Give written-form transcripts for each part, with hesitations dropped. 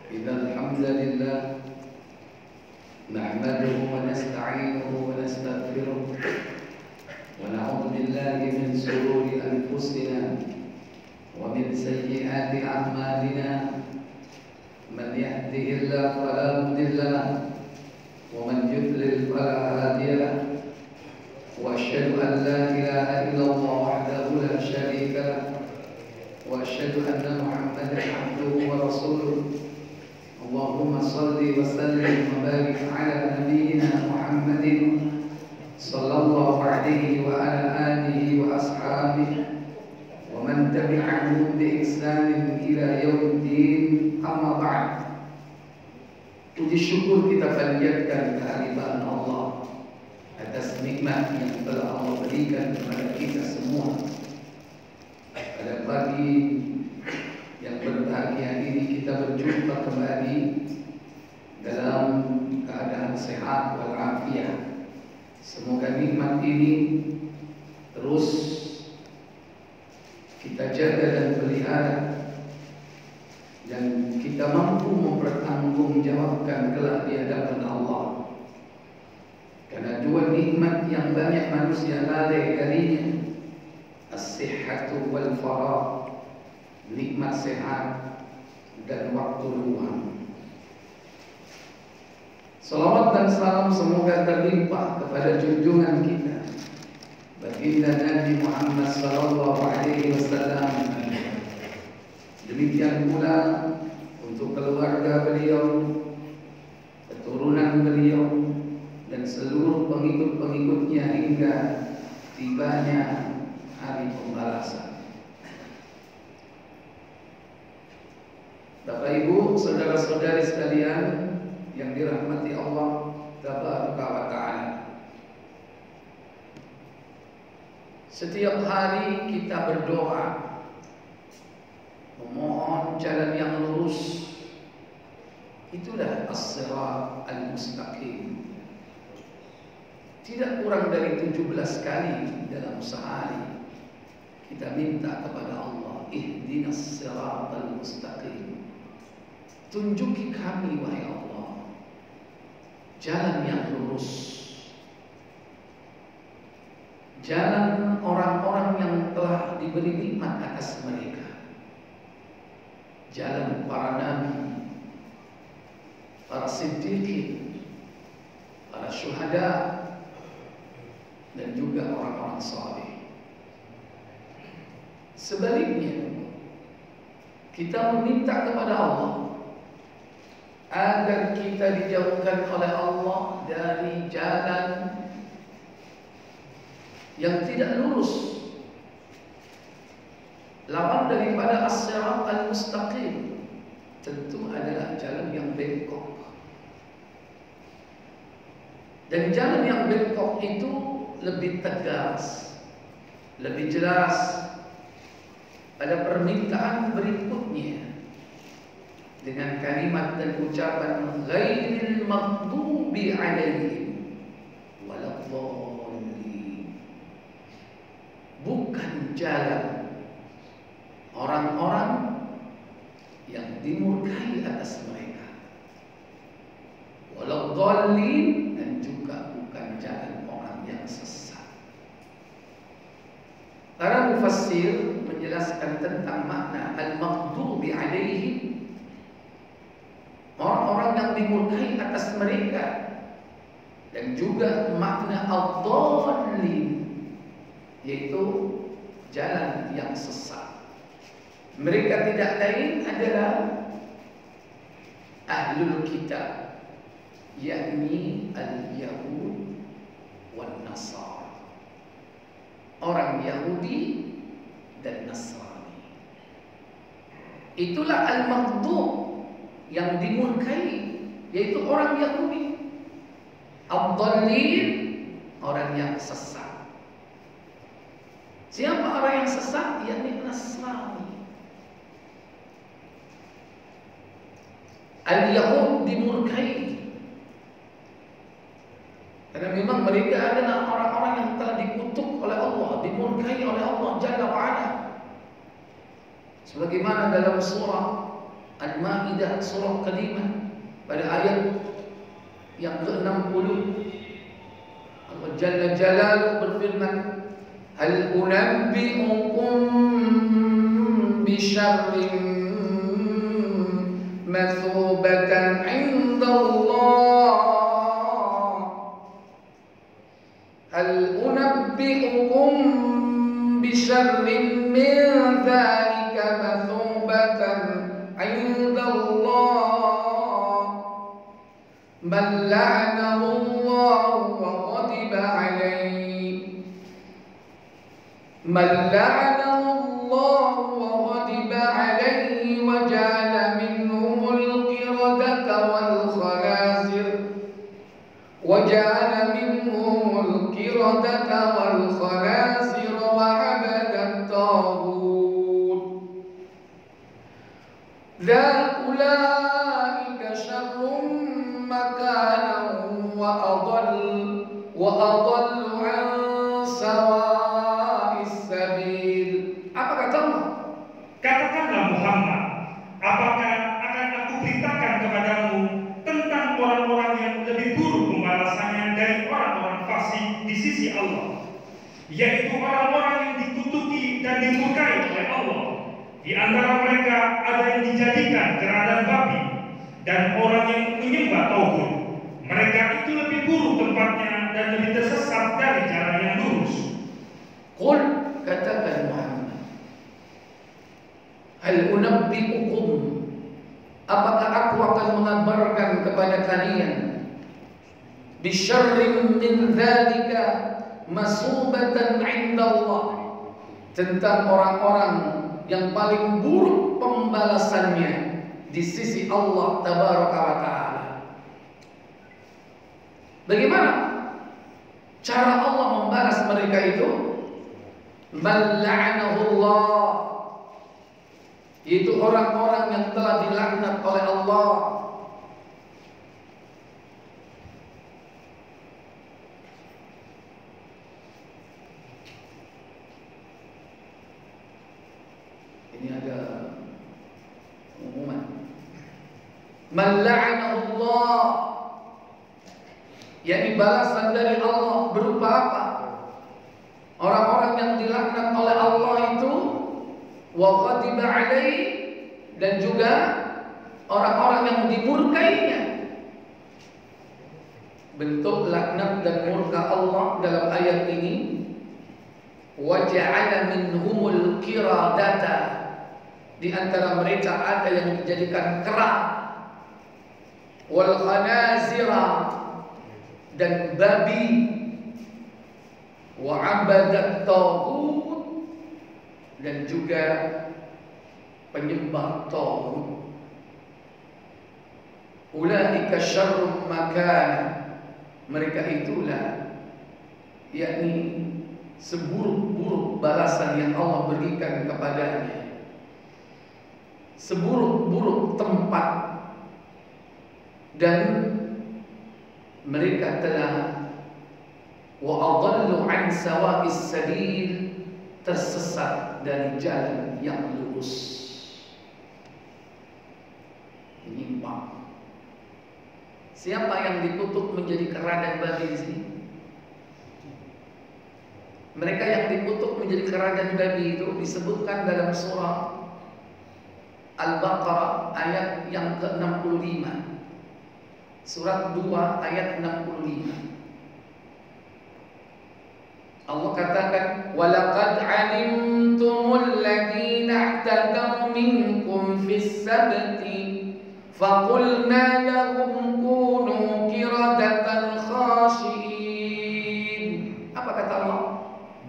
Innal hamdalillah nahmaduhu wa nasta'inuhu wa nastaghfiruh wa na'udzu billahi min shururi anfusina wa min sayyiati a'malina. Man yahdihillahu fala mudilla lahu wa man yudlil fala hadiya lahu. Wa asyhadu an la ilaha illallah wahdahu la syarika lahu wa asyhadu anna Muhammadan abduhu wa rasuluh. Allahumma salli wa sallim wa barik ala nabiyyina Muhammadin sallallahu alaihi wa ala alihi wa ashabihi wa man tabi'ahum bi ihsanin ila yaumiddin. Amma ba'd. Puji syukur kita panjatkan kehadiran Allah atas nikmat yang telah Allah berikan kepada kita semua. Pada pagi yang berbahagia ini kita berjumpa kembali dalam keadaan sehat walafiat. Semoga nikmat ini terus kita jaga dan pelihara, dan kita mampu mempertanggungjawabkan kelak di hadapan Allah. Karena dua nikmat yang banyak manusia lalai darinya, as-sihhatu wal faragh, nikmat sehat dan waktu luang. Salawat dan salam semoga terlimpah kepada junjungan kita baginda Nabi Muhammad sallallahu alaihi wasallam. Demikian pula untuk keluarga beliau, keturunan beliau, dan seluruh pengikut-pengikutnya hingga tibanya hari pembalasan. Bapak Ibu, saudara-saudari sekalian yang dirahmati Allah Tabaraka wa Ta'ala. Setiap hari kita berdoa memohon jalan yang lurus. Itulah as-sirat al-mustaqim. Tidak kurang dari 17 kali dalam sehari kita minta kepada Allah, ihdinas siratal mustaqim. Tunjuki kami wahai Allah jalan yang lurus, jalan orang-orang yang telah diberi nikmat atas mereka, jalan para nabi, para siddiqin, para syuhada, dan juga orang-orang saleh. Sebaliknya, kita meminta kepada Allah agar kita dijauhkan oleh Allah dari jalan yang tidak lurus. Lawan daripada as-sirat al-mustaqim tentu adalah jalan yang bengkok. Dan jalan yang bengkok itu lebih tegas, lebih jelas pada permintaan berikutnya dengan kalimat dan ucapan ghairil maghdubi alaihim waladhdallin. Bukan jalan orang-orang yang dimurkai atas mereka, waladhdallin, dan juga bukan jalan orang yang sesat. Para mufassir menjelaskan tentang makna al-maghdubi alaihim, orang-orang yang dimurkai atas mereka, dan juga makna ad-dallin, yaitu jalan yang sesat. Mereka tidak lain adalah ahlul kitab, yakni al-yahud wan nasara, orang Yahudi dan Nasrani. Itulah al-maghdub, yang dimurkai, yaitu orang Yahudi. Ad-dallin, orang yang sesat. Siapa orang yang sesat? Yakni Nasrani. Al-Yahud dimurkai karena memang mereka adalah orang-orang yang telah dikutuk oleh Allah, dimurkai oleh Allah Jalla wa'ala. Sebagaimana dalam surah Al-Maidah surah kelima pada ayat yang ke-60, Allah Jalla Jalaluhu berfirman, hal unabbi'ukum bi syarrin mathubatan 'indallah, hal unabbi'ukum bi syarrin min dzalika mathubatan 'indallah man la'anahu Allah wa ghadiba 'alaihi, man la'anahu Allah wa ghadiba 'alaihi wa ja'ala minhumul qiradata wal khanazir wa ja'ala minhumul qiradata wal khanazir wa 'abada at-taghut ulaika syarrun makanan wa adallu 'an sawa'is sabil. Apa kata Allah? Katakanlah Muhammad, apakah akan aku beritakan kepadamu tentang orang-orang yang lebih buruk pembalasannya dari orang-orang fasik di sisi Allah, yaitu orang-orang yang dikutuki dan dimurkai oleh Allah. Di antara mereka ada yang dijadikan geradan babi dan orang yang menyembah tauhid. Mereka itu lebih buruk tempatnya dan lebih tersesat dari jalan yang lurus. Qul, katakan Muhammad, hal unabbi'ukum, apakah aku akan mengabarkan kepada kalian bi syarrin min dzalika masubatan 'indallah, tentang orang-orang yang paling buruk pembalasannya di sisi Allah Tabaraka wa Ta'ala. Bagaimana cara Allah membalas mereka itu? Man la'anahu Allah, yaitu orang-orang yang telah dilaknat oleh Allah. Ini ada pengumuman. Man la'anahu Allah, yakni balasan dari Allah berupa apa? Orang-orang yang dilaknat oleh Allah itu wa ghadiba 'alaihi, dan juga orang-orang yang dimurkainya. Bentuk laknat dan murka Allah dalam ayat ini, wa ja'ala minhumul qiradata, di antara mereka ada yang dijadikan kera, wal khanazira, dan babi, wa abadat taghut, dan juga penyembah taghut. Ulaika syarrun makana, mereka itulah yakni seburuk-buruk balasan yang Allah berikan kepadanya, seburuk-buruk tempat, dan mereka telah wa adallu 'an sawa'is sabil, tersesat dari jalan yang lurus, menyimpang. Siapa yang dikutuk menjadi kera dan babi di sini? Mereka yang dikutuk menjadi kera dan babi itu disebutkan dalam surah Al-Baqarah ayat yang ke-65. Surat 2 ayat 65. Allah katakan, walaqad 'alimtumul ladzina i'tadaw minkum fis sabti faqulna lahum kunu qiradatan khashiin. Apa kata Allah?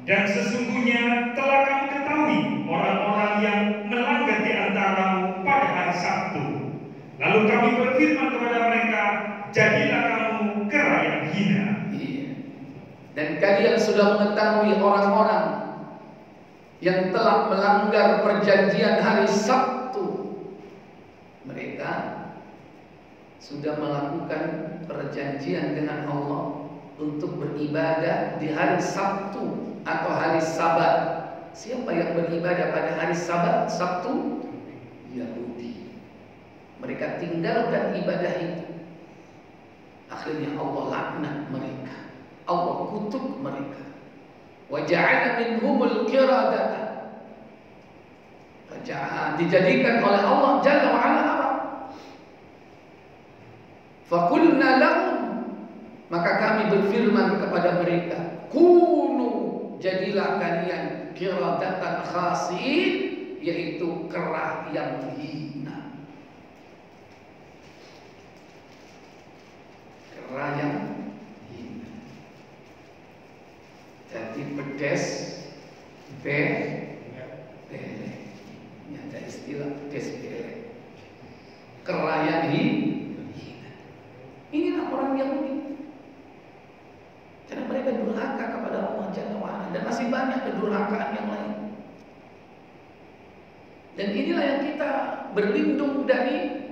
Dan sesungguhnya telah kamu ketahui orang-orang yang melanggar di antaramu pada hari Sabtu. Lalu kami berfirman kepada mereka, jadilah kamu kera yang hina. Dan kalian sudah mengetahui orang-orang yang telah melanggar perjanjian hari Sabtu. Mereka sudah melakukan perjanjian dengan Allah untuk beribadah di hari Sabtu atau hari Sabat. Siapa yang beribadah pada hari Sabat, Sabtu? Yahudi. Mereka tinggalkan ibadah itu. Akhirnya Allah laknat mereka, Allah kutuk mereka. Wa ja'ala minhumul qiradata. Dijadikan oleh Allah Jalla wa Ala apa? Faqulna lahum, maka kami berfirman kepada mereka, kunu, jadilah kalian qiradatan khasiin, yaitu kera yang hina. Kera yang hina. Jadi pedes, belek. Ini ada istilah pedes belek. Kera yang hina. Inilah orang Yahudi. Karena mereka durhaka kepada Allah Jalla wa Ala, dan masih banyak kedurhakaan yang lain. Dan inilah yang kita berlindung dari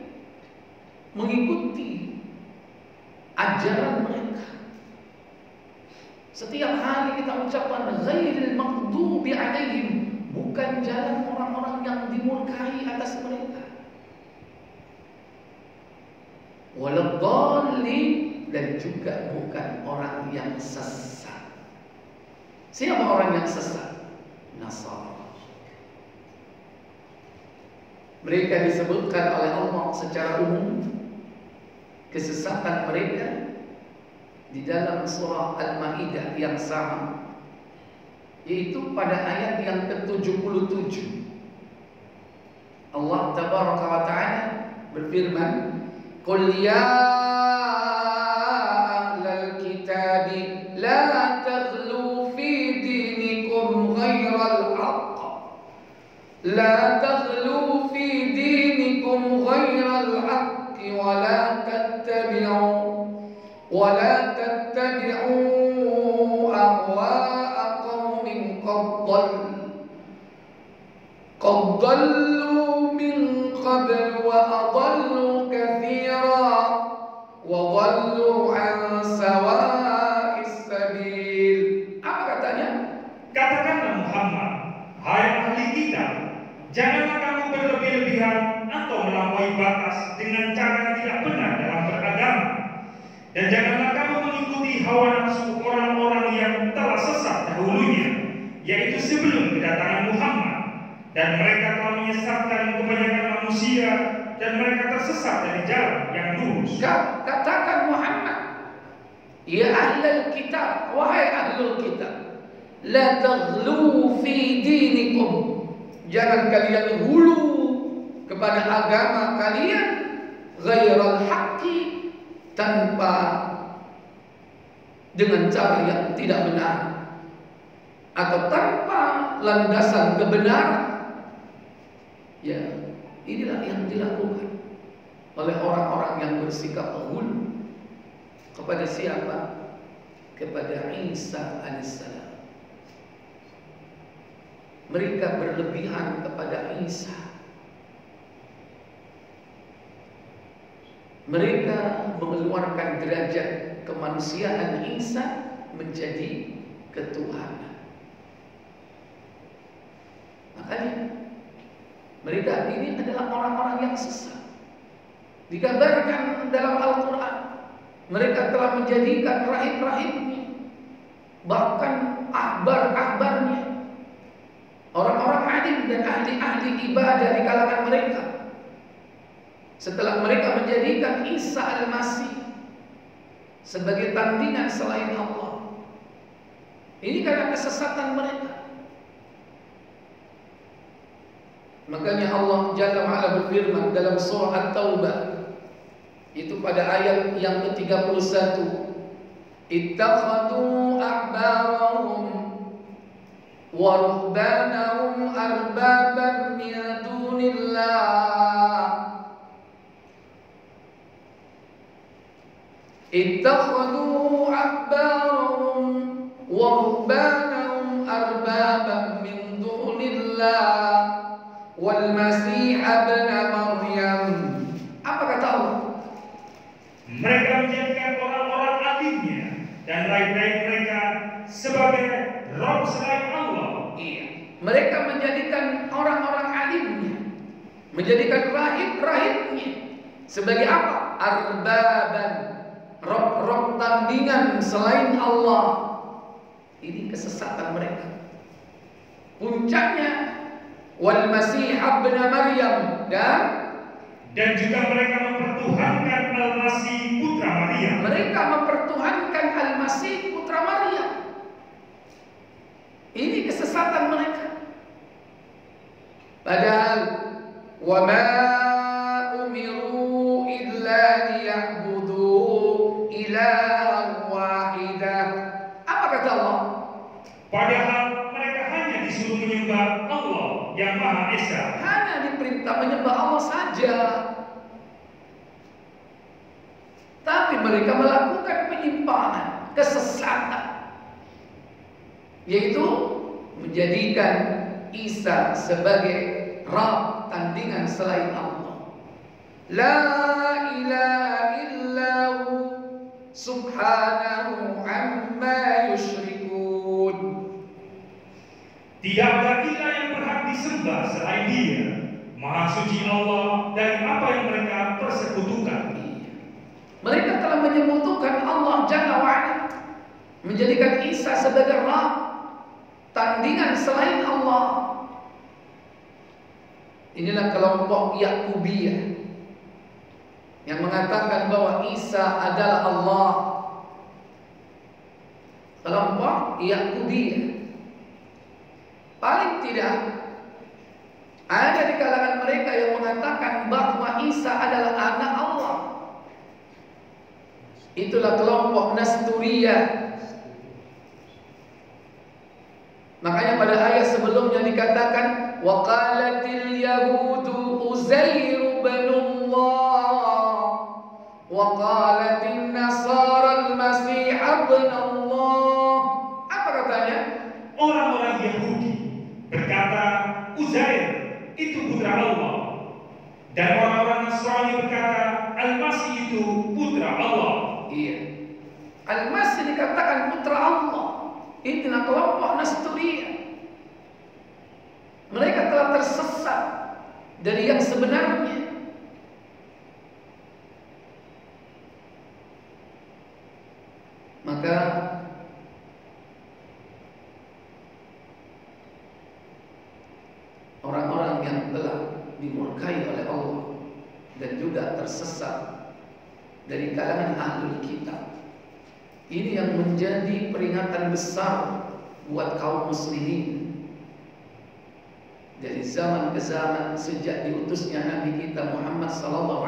mengikuti ajaran mereka. Setiap hari kita ucapkan ghairil maghdubi alaihim, bukan jalan orang-orang yang dimurkai atas mereka. Waladhdallin, dan juga bukan orang yang sesat. Siapa orang yang sesat? Nasara. Mereka disebutkan oleh Allah secara umum kesesatan mereka di dalam surah Al-Maidah yang sama, yaitu pada ayat yang ke-77. Allah Tabaraka wa Ta'ala berfirman, qul ya ahlal kitabi la taghlu fi dinikum ghairal haqq, la taghlu fi dinikum ghairal haqq wa la tattabi'u ahwa'a qaumin qad dallu min qabl wa adallu katsira wa dallu an sawa'is sabil. Apa katanya? Katakanlah Muhammad, hai ahli kitab, janganlah kamu berlebih-lebihan atau melampaui batas dengan cara yang tidak benar dalam beragama, dan janganlah kamu mengikuti hawa nafsu orang-orang yang telah sesat dahulunya, yaitu sebelum kedatangan Muhammad. Dan mereka telah menyesatkan kebanyakan manusia, dan mereka tersesat dari jalan yang lurus. Katakan Muhammad, ya ahlul kitab, wahai ahlul kitab, la taghlu fi dinikum, jangan kalian hulu kepada agama kalian ghairal haqqi, tanpa dengan cara yang tidak benar atau tanpa landasan kebenaran. Ya, inilah yang dilakukan oleh orang-orang yang bersikap hulu kepada siapa? Kepada Isa alaihissalam. Mereka berlebihan kepada Isa. Mereka mengeluarkan derajat kemanusiaan Isa menjadi ketuhanan. Makanya mereka ini adalah orang-orang yang sesat. Dikabarkan dalam Al-Quran, mereka telah menjadikan rahib-rahibnya, bahkan ahbar-ahbarnya, orang-orang alim dan ahli-ahli ibadah di kalangan mereka. Setelah mereka menjadikan Isa al-Masih sebagai tandingan selain Allah. Ini karena kesesatan mereka. Makanya Allah Jalla wa'ala berfirman dalam surah At-Taubah, itu pada ayat yang ke-31, ittakhadhu ahbarahum wa ruhbanahum arbaban min dunillah, ittakhadhu ahbarahum wa ruhbanahum arbaban min dunillah wal Masih ibn Maryam. Apa kata Allah? Mereka menjadikan orang-orang alimnya dan rahib-rahib mereka sebagai rob selain Allah. Iya, mereka menjadikan orang-orang alimnya, menjadikan rahib-rahibnya Sebagai apa? Arbaban, rob-rob tandingan selain Allah. Ini kesesatan mereka. Puncaknya wal Masih ibn Maryam, dan juga mereka mempertuhankan Al-Masih putra Maryam. Mereka mempertuhankan Al-Masih putra Maryam. Ini kesesatan mereka. Padahal wa ma umiru illa liya'budu ilahan wahidah. Apa kata Allah? Padahal mereka hanya disuruh menyembah Allah yang Maha Esa. Hanya diperintah menyembah Allah saja. Tapi mereka melakukan penyimpangan, kesesatan, yaitu menjadikan Isa sebagai Rabb, tandingan selain Allah. La ilaha illahu subhanahu amma yushrikun. Tidak ada ilah yang berhak disembah selain Dia. Maha suci Allah dari apa yang mereka persekutukan. Mereka telah menyekutukan Allah Jalla wa'ala, menjadikan Isa sebagai Rabb, tandingan selain Allah. Inilah kelompok Yakubiyah yang mengatakan bahwa Isa adalah Allah. Kelompok Yakubiyah. Paling tidak ada di kalangan mereka yang mengatakan bahwa Isa adalah anak Allah. Itulah kelompok Nasturiyah. Makanya pada ayat sebelumnya dikatakan wa qalatil yahudu Uzair ibn Allah wa qalatin nasara al-Masih ibn Allah. Apa katanya? Orang-orang Yahudi berkata Uzair itu putra Allah, dan orang-orang Nasrani berkata Al-Masih itu putra Allah. Iya, Al-Masih dikatakan putra Allah. Itulah kelompok Nasturiyah. Mereka telah tersesat dari yang sebenarnya. Maka orang-orang yang telah dimurkai oleh Allah dan juga tersesat dari kalangan ahlul kitab, ini yang menjadi peringatan besar buat kaum muslimin dari zaman ke zaman sejak diutusnya Nabi kita Muhammad SAW.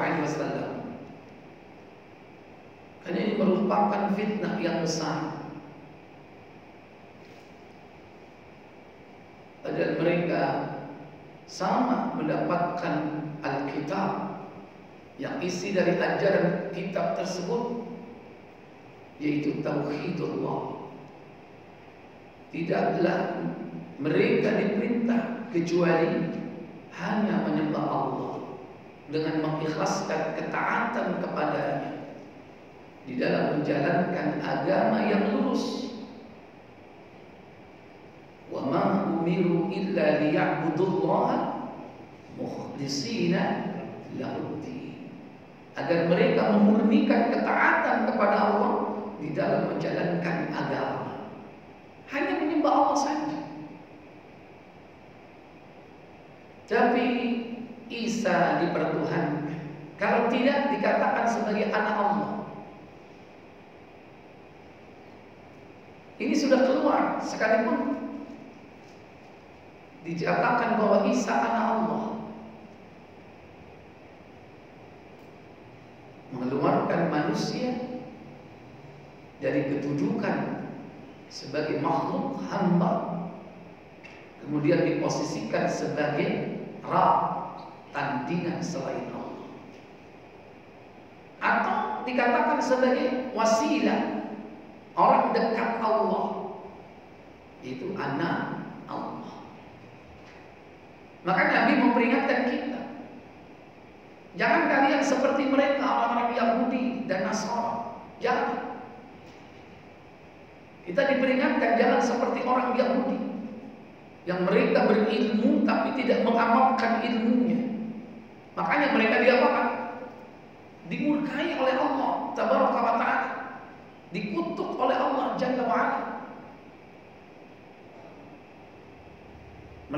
Karena ini merupakan fitnah yang besar. Padahal mereka sama mendapatkan Alkitab yang isi dari ajaran kitab tersebut, yaitu Tauhidullah. Tidaklah mereka diperintah kecuali hanya menyembah Allah dengan mengikhlaskan ketaatan kepadanya di dalam menjalankan agama yang lurus. Wa ma umiru illa liya'budullaha mukhlishina lahuddin. Agar mereka memurnikan ketaatan kepada Allah di dalam menjalankan agama, hanya menyembah Allah saja. Tapi Isa dipertuhankan, kalau tidak dikatakan sebagai anak Allah. Ini sudah keluar, sekalipun dikatakan bahwa Isa anak Allah, mengeluarkan manusia dari kedudukan sebagai makhluk hamba, kemudian diposisikan sebagai Rabb, tandingan selain Allah, atau dikatakan sebagai wasilah, orang dekat Allah, itu anak Allah. Maka Nabi memperingatkan kita, jangan kalian seperti mereka, orang-orang Yahudi dan Nasrani. Jangan. Kita diperingatkan jangan seperti orang Yahudi yang mereka berilmu tapi tidak mengamalkan ilmunya. Makanya mereka diapakan?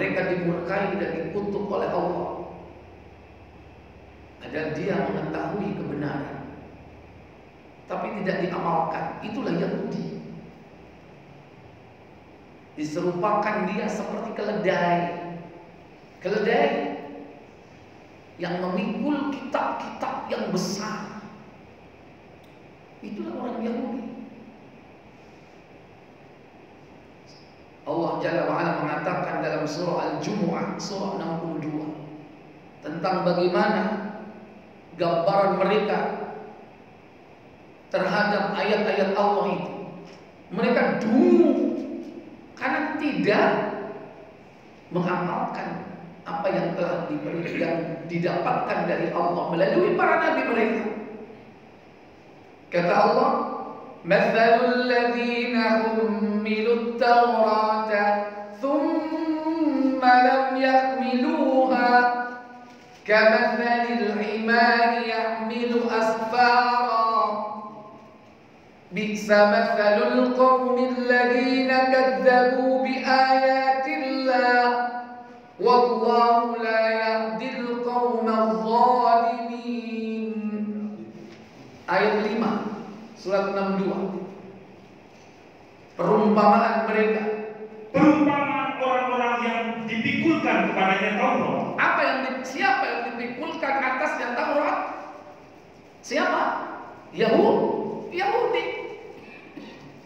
mereka dimurkai dan dikutuk oleh Allah. Padahal dia mengetahui kebenaran, tapi tidak diamalkan. Itulah Yahudi. Diserupakan dia seperti keledai. Keledai yang memikul kitab-kitab yang besar. Itulah orang Yahudi. Allah Jalla wa'ala mengatakan dalam surah Al-Jumu'ah, surah 62, tentang bagaimana gambaran mereka terhadap ayat-ayat Allah itu. Mereka dungu karena tidak mengamalkan apa yang telah didapatkan dari Allah melalui para nabi mereka. Kata Allah, "Mathalul ladzina hummilut Taurata thumma lam yahmiluha kamathalil himari yahmilu asfara bi'sa mathalul qaumil ladzina kadzdzabu biayatillah wallahu la yahdil qaumadh dhalimin." Ayat 5 surat 62. Perumpamaan mereka, perumpamaan orang-orang yang dipikulkan kepadanya Taurat. Siapa yang dipikulkan atasnya Taurat? Siapa? Yahudi.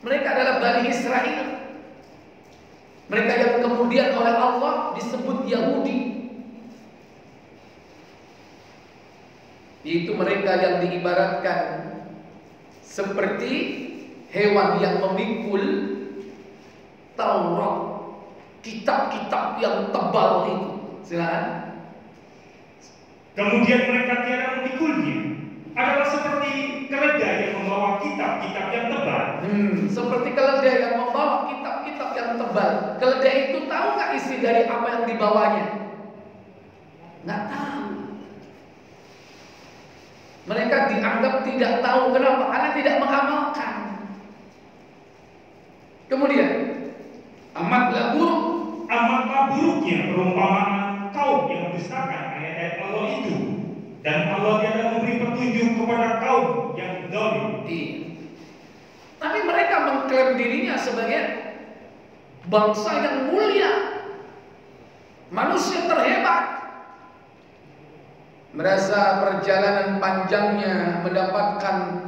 Mereka adalah Bani Israel. Mereka yang kemudian oleh Allah disebut Yahudi. Itu mereka yang diibaratkan seperti hewan yang memikul Taurat, kitab-kitab yang tebal itu. Silakan. Kemudian mereka tiada memikulnya, adalah seperti keledai yang membawa kitab-kitab yang tebal. Seperti keledai yang membawa kitab-kitab yang tebal. Keledai itu tahu nggak isi dari apa yang dibawanya? Nggak tahu. Mereka dianggap tidak tahu. Kenapa? Karena tidak mengamalkan. Kemudian amatlah buruknya perumpamaan kaum yang mendustakan ayat-ayat Allah itu, dan Allah tiada memberi petunjuk kepada kaum yang zalim. Tapi mereka mengklaim dirinya sebagai bangsa yang mulia, manusia terhebat. Merasa perjalanan panjangnya mendapatkan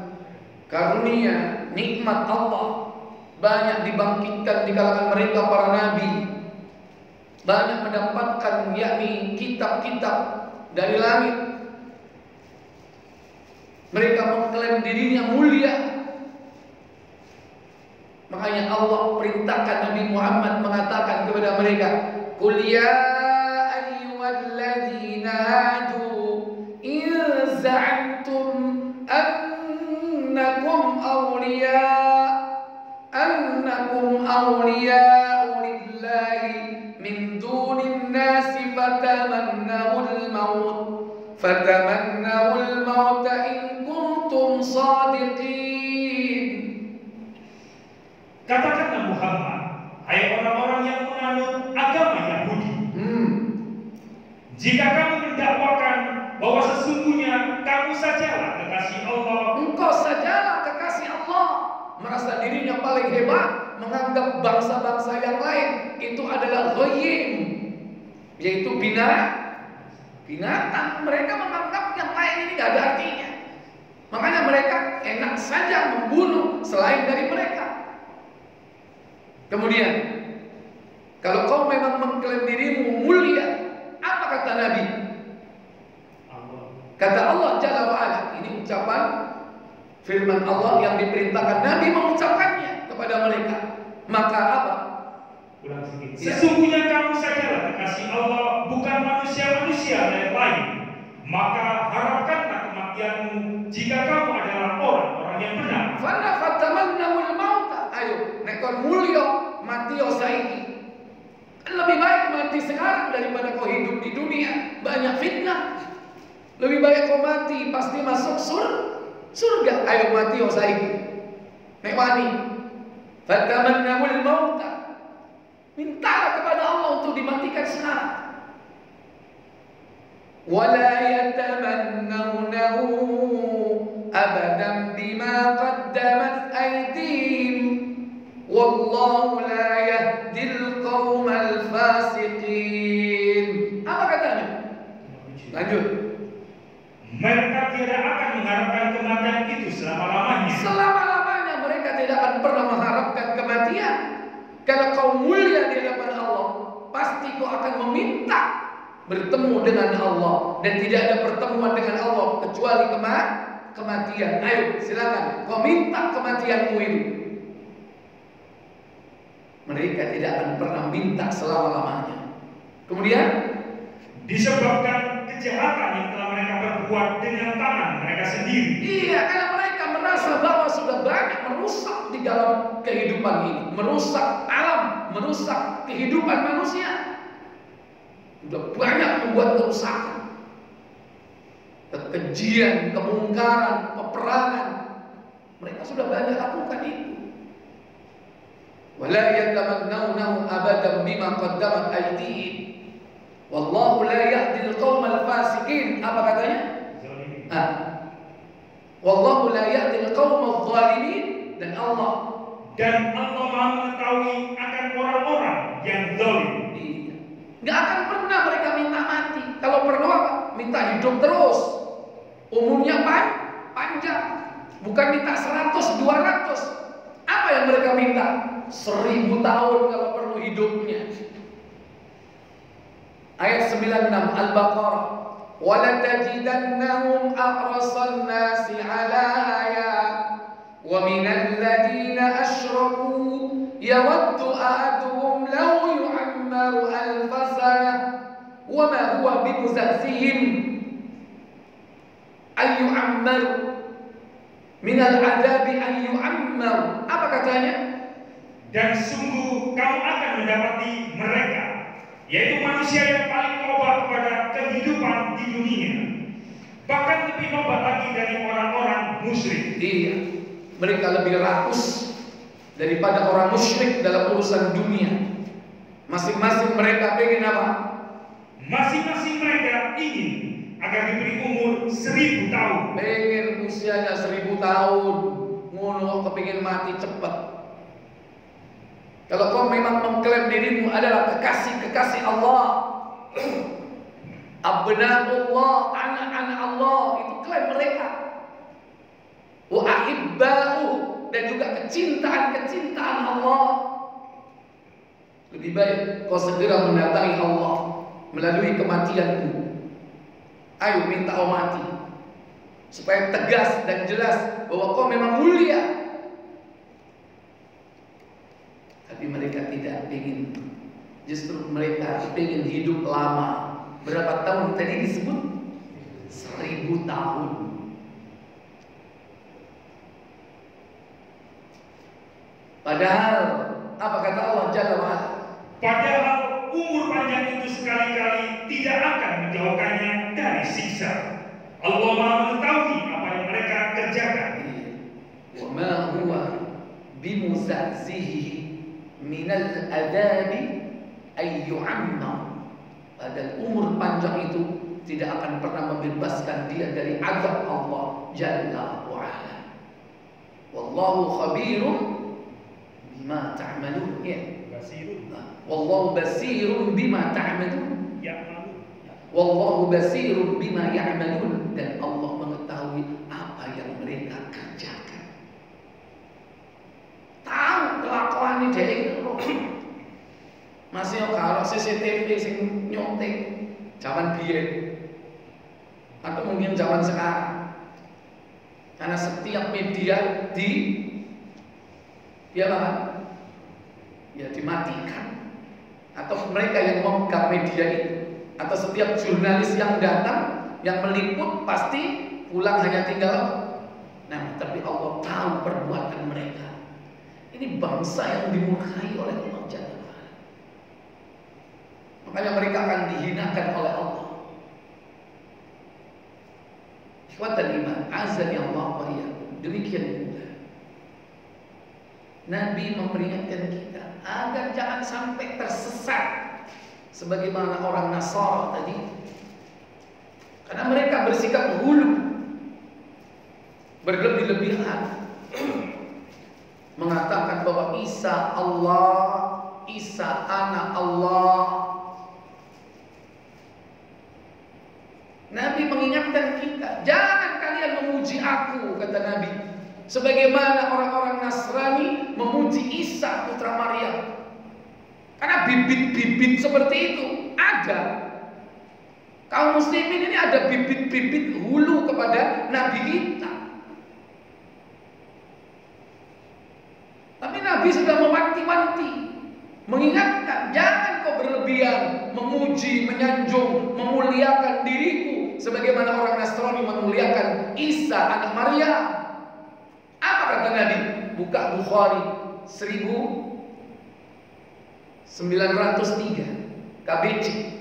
karunia, nikmat Allah, banyak dibangkitkan di kalangan mereka para nabi, banyak mendapatkan yakni kitab-kitab dari langit. Mereka mengklaim dirinya mulia. Makanya Allah perintahkan Nabi Muhammad mengatakan kepada mereka, "Qul ya ayyuhalladzina hadu in za'antum annakum awliya'u lillahi min dunin nasi fatamannawul maut in kuntum shadiqin." Katakanlah Muhammad, hai orang-orang yang menganut agama Yahudi, jika kamu mendakwakan bahwa sesungguhnya kamu sajalah kekasih Allah, engkau sajalah kekasih Allah, merasa dirinya paling hebat, menganggap bangsa-bangsa yang lain itu adalah ghayyim, yaitu binatang. Mereka menganggap yang lain ini tidak ada artinya. Makanya mereka enak saja membunuh selain dari mereka. Kemudian, kalau kau memang mengklaim dirimu mulia, apa kata Nabi? Kata Allah Jalla wa'ala, ini ucapan firman Allah yang diperintahkan Nabi mengucapkannya kepada mereka. Maka apa? Sesungguhnya kamu sajalah kekasih Allah, bukan manusia-manusia yang lain. Maka harapkanlah kematianmu jika kamu adalah orang-orang yang benar. Fala fatamannawul mauta. Ayo, nek kon mulya mati saiki. Lebih baik mati sekarang daripada kau hidup di dunia banyak fitnah. Lebih baik kau mati pasti masuk surga. Ayo mati saiki. Nek wani. Fatamannawul mauta Mintalah kepada Allah untuk dimatikan sekarang. Wala yatamannawnahu abadan bima qaddamat aydihim wallahu la yahdil qaumal fasiqin. Apa katanya? Lanjut. Mereka tidak akan mengharapkan kematian itu selama-lamanya. Selama-lamanya mereka tidak akan pernah mengharapkan kematian. Kalau kau mulia di hadapan Allah, pasti kau akan meminta bertemu dengan Allah, dan tidak ada pertemuan dengan Allah kecuali kematian. Ayo silakan kau minta kematianmu itu. Mereka tidak akan pernah minta selama-lamanya. Kemudian disebabkan kejahatan yang telah mereka perbuat dengan tangan mereka sendiri. Iya, karena mereka merasa bahwa sudah banyak merusak di dalam kehidupan ini, merusak alam, merusak kehidupan manusia. Sudah banyak membuat kerusakan, kekejian, kemungkaran, peperangan. Mereka sudah banyak lakukan itu. Wala yatamannawnahu abadan bima qaddamat aydihim. Wallahu la yahdil qaumal fasiqin. Apa katanya? Wallahu la yahdil qaumal zalimin. Dan Allah Maha mengetahui akan orang-orang yang zalim. Nggak akan pernah mereka minta mati. Kalau perlu apa? Minta hidup terus. Umurnya panjang. Bukan minta 100, 200. Apa yang mereka minta? 1000 tahun kalau perlu hidupnya. Ayat 96 Al-Baqarah. Wala tajidannahum ahrasan nasi ala hayat wa minal ladina asyraku yawaddu ahaduhum law yu'ammaru alfa sanah wa ma huwa bimuzahzihim ay yu'ammaru minal adabi ay yu'ammaru. Apa katanya? Dan sungguh kamu akan mendapati mereka, yaitu manusia yang paling nobat kepada kehidupan di dunia, bahkan lebih nobat lagi dari orang-orang musyrik. Iya, mereka lebih rakus daripada orang musyrik dalam urusan dunia. Masing-masing mereka pengen apa? Masing-masing mereka ingin agar diberi umur 1000 tahun. Pengen usianya 1000 tahun. Ngono kepingin mati cepat. Kalau kau memang mengklaim dirimu adalah kekasih-kekasih Allah, abna'ullah, anak-anak Allah, itu klaim mereka. Wa ahibba'u, dan juga kecintaan Allah. Lebih baik kau segera mendatangi Allah melalui kematianmu. Ayo minta kau mati, supaya tegas dan jelas bahwa kau memang mulia. Tapi mereka tidak ingin. Justru mereka ingin hidup lama. Berapa tahun tadi disebut? 1000 tahun. Padahal apa kata Allah Jalla wa'ala? Padahal umur panjang itu sekali-kali tidak akan menjauhkannya dari siksa. Allah Maha mengetahui apa yang mereka kerjakan. Wa ma huwa bimuzahzihi minal adabi ay yu'ammar. Padahal umur panjang itu tidak akan pernah membebaskan dia dari azab Allah Jalla wa'ala. Wallahu khabirun bima ta'malun. Wallahu basirun bima ta'malun. Wallahu basirun bima ya'malun. Dan Allah mengetahui apa yang mereka kerjakan. Tahu kelakuan ini. Masih kalau CCTV sing nyontek zaman biyen atau mungkin zaman sekarang. Karena setiap media dimatikan. Atau mereka yang memegang media itu, atau setiap jurnalis yang datang yang meliput pasti pulang hanya tinggal. Nah, tapi Allah tahu perbuatan mereka. Ini bangsa yang dimurkai oleh Allah Jalla wa'ala. Makanya mereka akan dihinakan oleh Allah. Ikhwatal iman, azan ya Allah wa iyyakum. Demikian pula Nabi memperingatkan kita agar jangan sampai tersesat sebagaimana orang Nasara tadi. Karena mereka bersikap hulu, berlebih-lebihan, mengatakan bahwa Isa Allah, Isa anak Allah. Nabi mengingatkan kita, jangan kalian memuji aku, kata Nabi, sebagaimana orang-orang Nasrani memuji Isa putra Maryam. Karena bibit-bibit seperti itu ada. Kaum muslimin ini ada bibit-bibit hulu kepada Nabi kita. Tapi Nabi sudah mewanti-wanti, mengingatkan, jangan kau berlebihan memuji, menyanjung, memuliakan diriku sebagaimana orang Nasrani memuliakan Isa anak Maryam. Apa kata Nabi? Buka Bukhari 1903 KBC.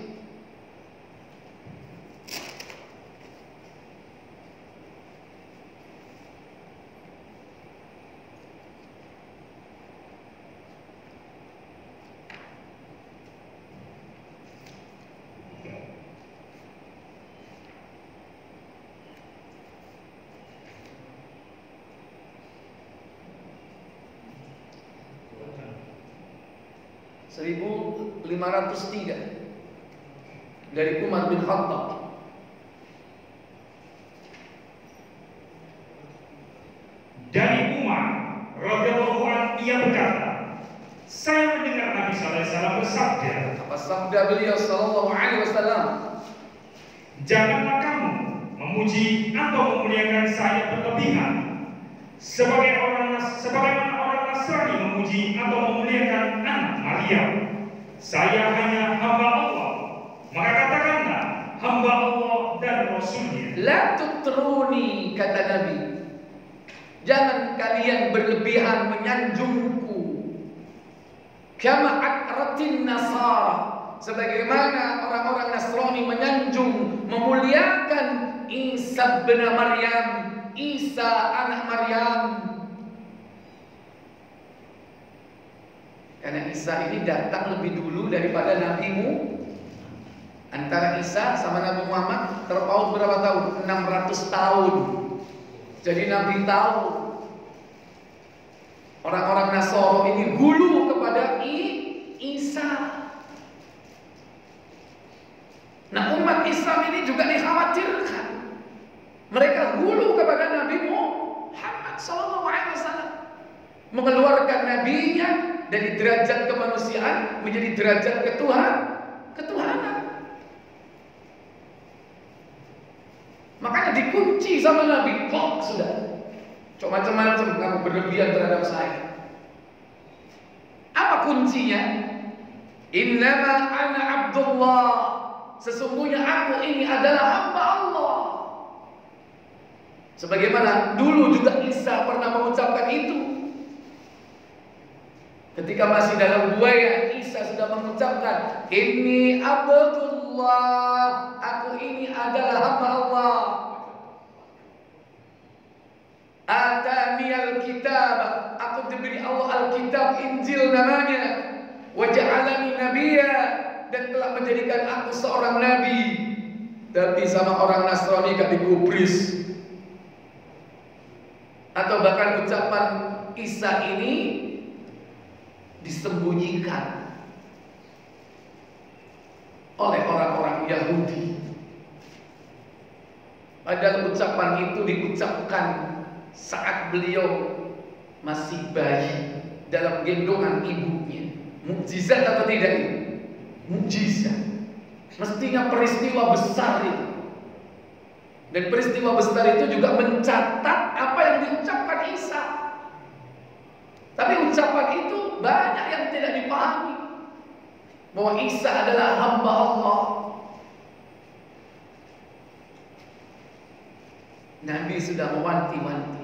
Seribu 503 dari Umar bin Khattab. Dari Umar radhiyallahu anhu, ia berkata, saya mendengar Nabi sallallahu alaihi wasallam bersabda. Apa sabda beliau sallallahu alaihi wasallam? Janganlah kamu memuji atau memuliakan saya berlebihan, sebagaimana orang Nasrani memuji atau memuliakan anak Maryam. Saya hanya hamba Allah, maka katakanlah hamba Allah dan Rasulnya. La tutruni, kata Nabi, jangan kalian berlebihan menyanjungku. Kama akratin Nasara, sebagaimana orang-orang Nasrani menyanjung, memuliakan Isa bin Maryam, Isa anak Maryam. Karena Isa ini datang lebih dulu daripada nabimu. Antara Isa sama Nabi Muhammad terpaut berapa tahun? 600 tahun. Jadi Nabi tahu orang-orang Nasara ini hulu kepada Isa. Nah, umat Islam ini juga dikhawatirkan. Mereka hulu kepada Nabi Muhammad SAW, mengeluarkan nabinya dari derajat kemanusiaan menjadi derajat ketuhanan. Makanya dikunci sama Nabi, kok sudah macam-macam kamu berlebihan terhadap saya. Apa kuncinya? Innama ana Abdullah, sesungguhnya aku ini adalah hamba Allah. Sebagaimana dulu juga Isa pernah mengucapkan itu. Ketika masih dalam buaya, Isa sudah mengucapkan, Inni Abdullah, aku ini adalah hamba Allah. Atani al-kitab, aku diberi Allah al-kitab, Injil namanya. Wa ja'alani nabiyya, dan telah menjadikan aku seorang nabi. Tapi sama orang Nasrani gak digubris. Atau bahkan ucapan Isa ini disembunyikan oleh orang-orang Yahudi. Padahal ucapan itu diucapkan saat beliau masih bayi dalam gendongan ibunya. Mukjizat atau tidak ini? Mukjizat. Mestinya peristiwa besar itu. Dan peristiwa besar itu juga mencatat apa yang diucapkan Isa. Tapi ucapan itu banyak yang tidak dipahami, bahwa Isa adalah hamba Allah. Nabi sudah mewanti-wanti.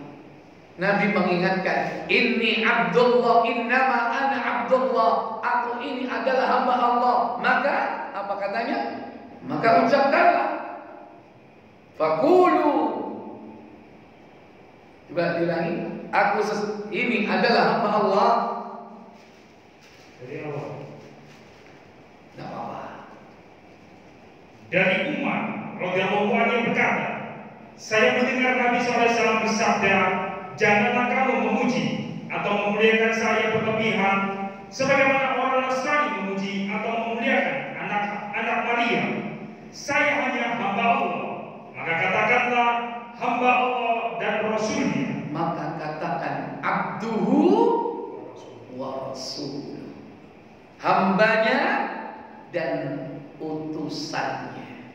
Nabi mengingatkan, Inni Abdullah, innama ana Abdullah, aku ini adalah hamba Allah. Maka apa katanya? Maka ucapkanlah, Fakulu. Coba diulangi. ini adalah hamba Allah. Dari awal. Tidak apa-apa. Dari Umar radhiyallahu anhu berkata, saya mendengar Nabi SAW bersabda, janganlah kamu memuji atau memuliakan saya berlebihan, sebagaimana orang Nasrani memuji atau memuliakan anak Maria. Saya hanya hamba Allah, maka katakanlah hamba Allah dan Rasulnya. Maka katakan abduhu wa rasuluh, hambanya dan utusannya.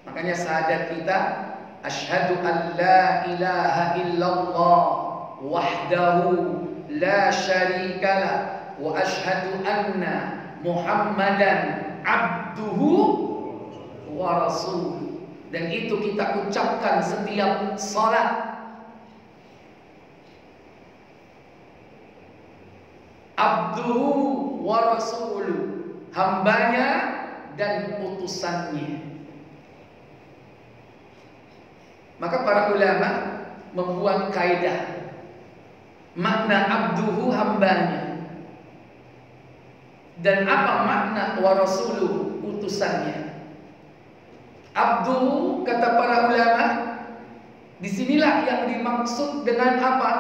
Makanya syahadat kita, asyhadu an la ilaha illallah wahdahu la syarikalah wa asyhadu anna Muhammadan abduhu wa rasuluh. Dan itu kita ucapkan setiap salat. Abduhu wa rasuluh, hambanya dan utusannya. Maka para ulama membuat kaidah makna abduhu, hambanya, dan apa makna wa rasuluh, utusannya. Abdu, kata para ulama, disinilah yang dimaksud dengan apa?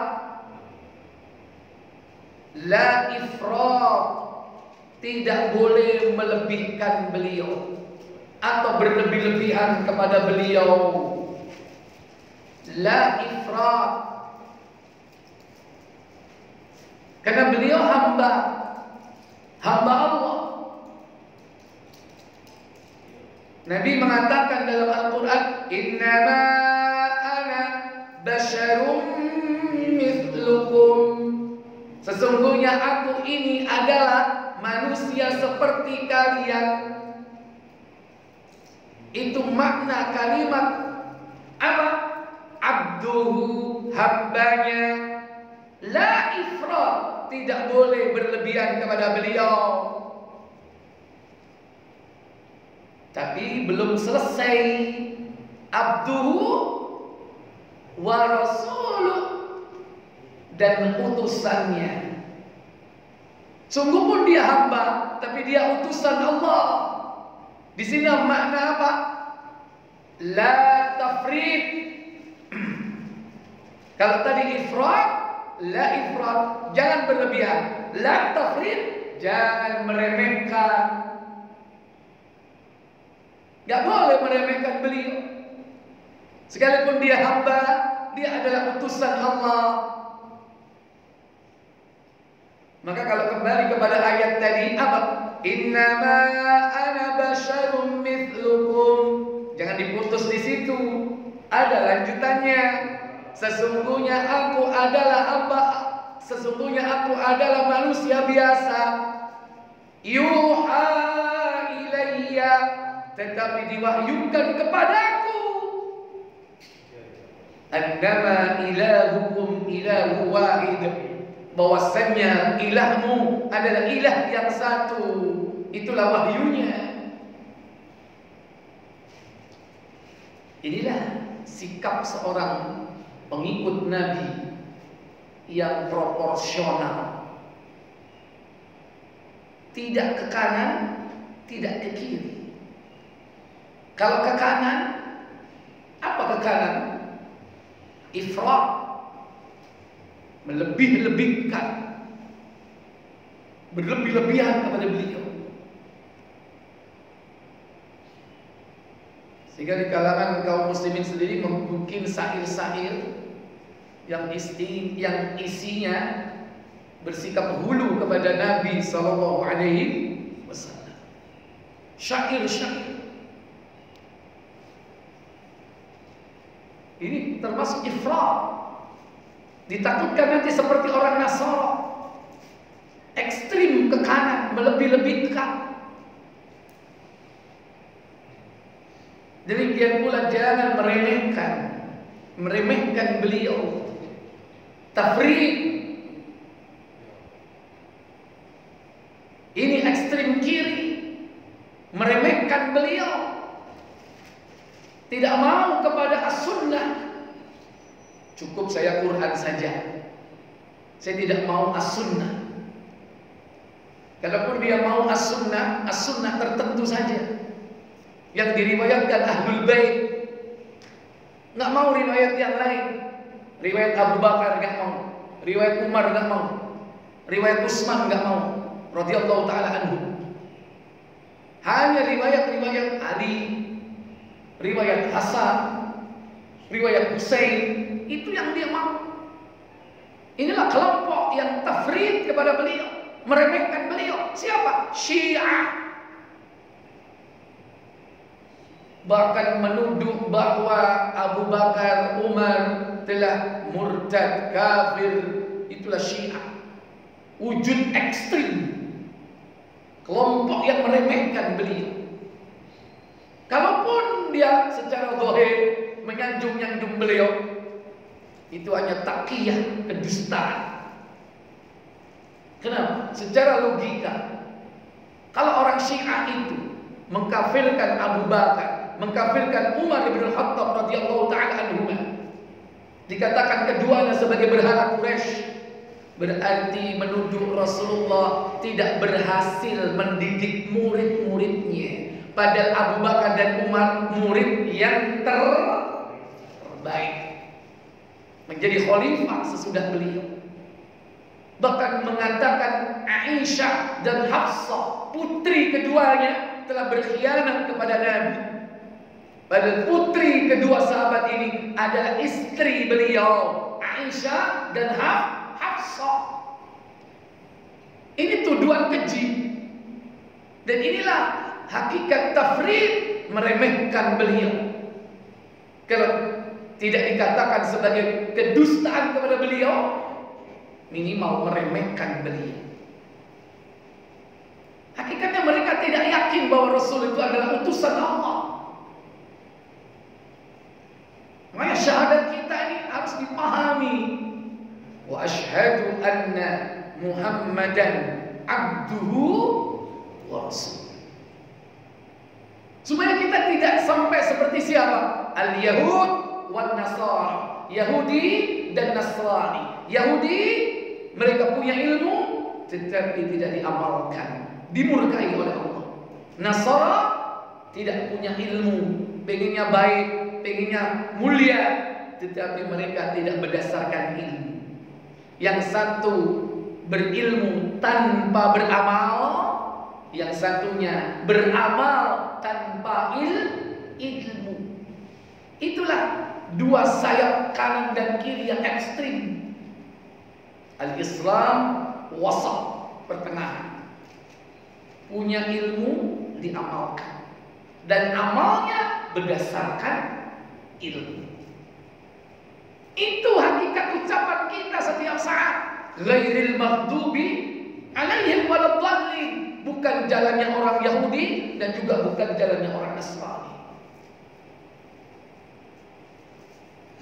La ifrat, tidak boleh melebihkan beliau atau berlebih-lebihan kepada beliau. La ifrat, karena beliau hamba Allah. Nabi mengatakan dalam Al-Quran, innama ana basyarum mithlukum, sesungguhnya aku ini adalah manusia seperti kalian. Itu makna kalimat apa? Abduhu, hambanya. La ifrat, tidak boleh berlebihan kepada beliau. Tapi belum selesai. Abduhu wa rasuluh, dan utusannya. Sungguh pun dia hamba, tapi dia utusan Allah. Di sini makna apa? La tafrid. Kalau tadi ifrat, la ifrat, jangan berlebihan. La tafrid, jangan meremehkan. Gak boleh meremehkan beliau. Sekalipun dia hamba, dia adalah utusan Allah. Maka kalau kembali kepada ayat tadi, apa? Innama ana basyarum mithlukum. Jangan diputus di situ. Ada lanjutannya. Sesungguhnya aku adalah manusia biasa. Yuha ilayya, tetapi diwahyukan kepadaku. Annama ilahukum ilahu wahid, bahwasannya ilahmu adalah ilah yang satu. Itulah wahyunya. Inilah sikap seorang pengikut Nabi yang proporsional. Tidak ke kanan, tidak ke kiri. Kalau ke kanan, apa ke kanan? Ifrat, melebih-lebihkan, berlebih-lebihan kepada beliau. Sehingga di kalangan kaum muslimin sendiri membuat syair-syair yang isinya bersikap hulu kepada Nabi sallallahu alaihi wasallam. Syair-syair ini termasuk ifrat. Ditakutkan nanti seperti orang Nasara, ekstrim ke kanan, melebih-lebihkan. Demikian pula jangan meremehkan beliau. Tafrid, ini ekstrim kiri, meremehkan beliau. Tidak mau kepada as-sunnah, Cukup saya Quran saja. Saya tidak mau as-sunnah. Kalaupun dia mau as-sunnah tertentu saja yang diriwayatkan Ahlul Bait. Nggak mau riwayat yang lain. Riwayat Abu Bakar nggak mau, riwayat Umar nggak mau, riwayat Utsman nggak mau, radhiyallahu taala anhu. Hanya riwayat-riwayat Ali, riwayat Hasan, riwayat Husain, itu yang dia mau. Inilah kelompok yang tafrid kepada beliau, meremehkan beliau. Siapa? Syiah. Bahkan menuduh bahwa Abu Bakar, Umar telah murtad, kafir. Itulah Syiah. Wujud ekstrim, kelompok yang meremehkan beliau. Kalaupun dia secara zahir menyanjung-nyanjung beliau, itu hanya taqiyah, kedustaan. Kenapa? Secara logika, kalau orang Syiah itu mengkafirkan Abu Bakar, mengkafirkan Umar bin Khattab radhiyallahu taala anhu, dikatakan keduanya sebagai berhala Quraisy, berarti menuduh Rasulullah tidak berhasil mendidik murid-muridnya. Padahal Abu Bakar dan Umar murid yang terbaik, menjadi khalifah sesudah beliau. Bahkan mengatakan Aisyah dan Hafsah, putri keduanya, telah berkhianat kepada Nabi. Padahal putri kedua sahabat ini adalah istri beliau, Aisyah dan Hafsah. Ini tuduhan keji. Dan inilah hakikat tafrid, meremehkan beliau. Kalau tidak dikatakan sebagai kedustaan kepada beliau, minimal meremehkan beliau. Hakikatnya mereka tidak yakin bahwa Rasul itu adalah utusan Allah. Makanya syahadat kita ini harus dipahami. Wa asyhadu anna Muhammadan abduhu wa rasul. Supaya kita tidak sampai seperti siapa? Al-Yahud wan Nasara. Yahudi dan Nasrani. Yahudi mereka punya ilmu tetapi tidak diamalkan, dimurkai oleh Allah. Nasara tidak punya ilmu, pengennya baik, pengennya mulia, tetapi mereka tidak berdasarkan ilmu. Yang satu berilmu tanpa beramal, yang satunya beramal tanpa ilmu. Itulah dua sayap kanan dan kiri yang ekstrim. Al-Islam wasat, pertengahan. Punya ilmu, diamalkan, dan amalnya berdasarkan ilmu. Itu hakikat ucapan kita setiap saat. Ghairil maghdubi alaihim waladdallin. Bukan jalannya orang Yahudi dan juga bukan jalannya orang Nasrani.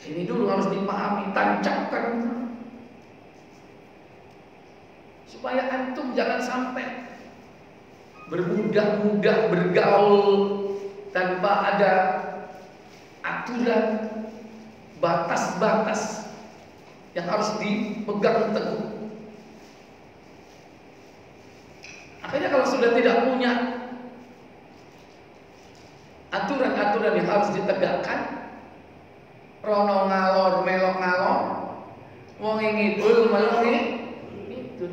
Ini dulu harus dipahami, tancapkan, supaya antum jangan sampai bermudah-mudah bergaul tanpa ada aturan, batas-batas yang harus dipegang teguh. Akhirnya kalau sudah tidak punya aturan-aturan yang harus ditegakkan, rono ngalor melok ngalor, wong ngidul melok itu.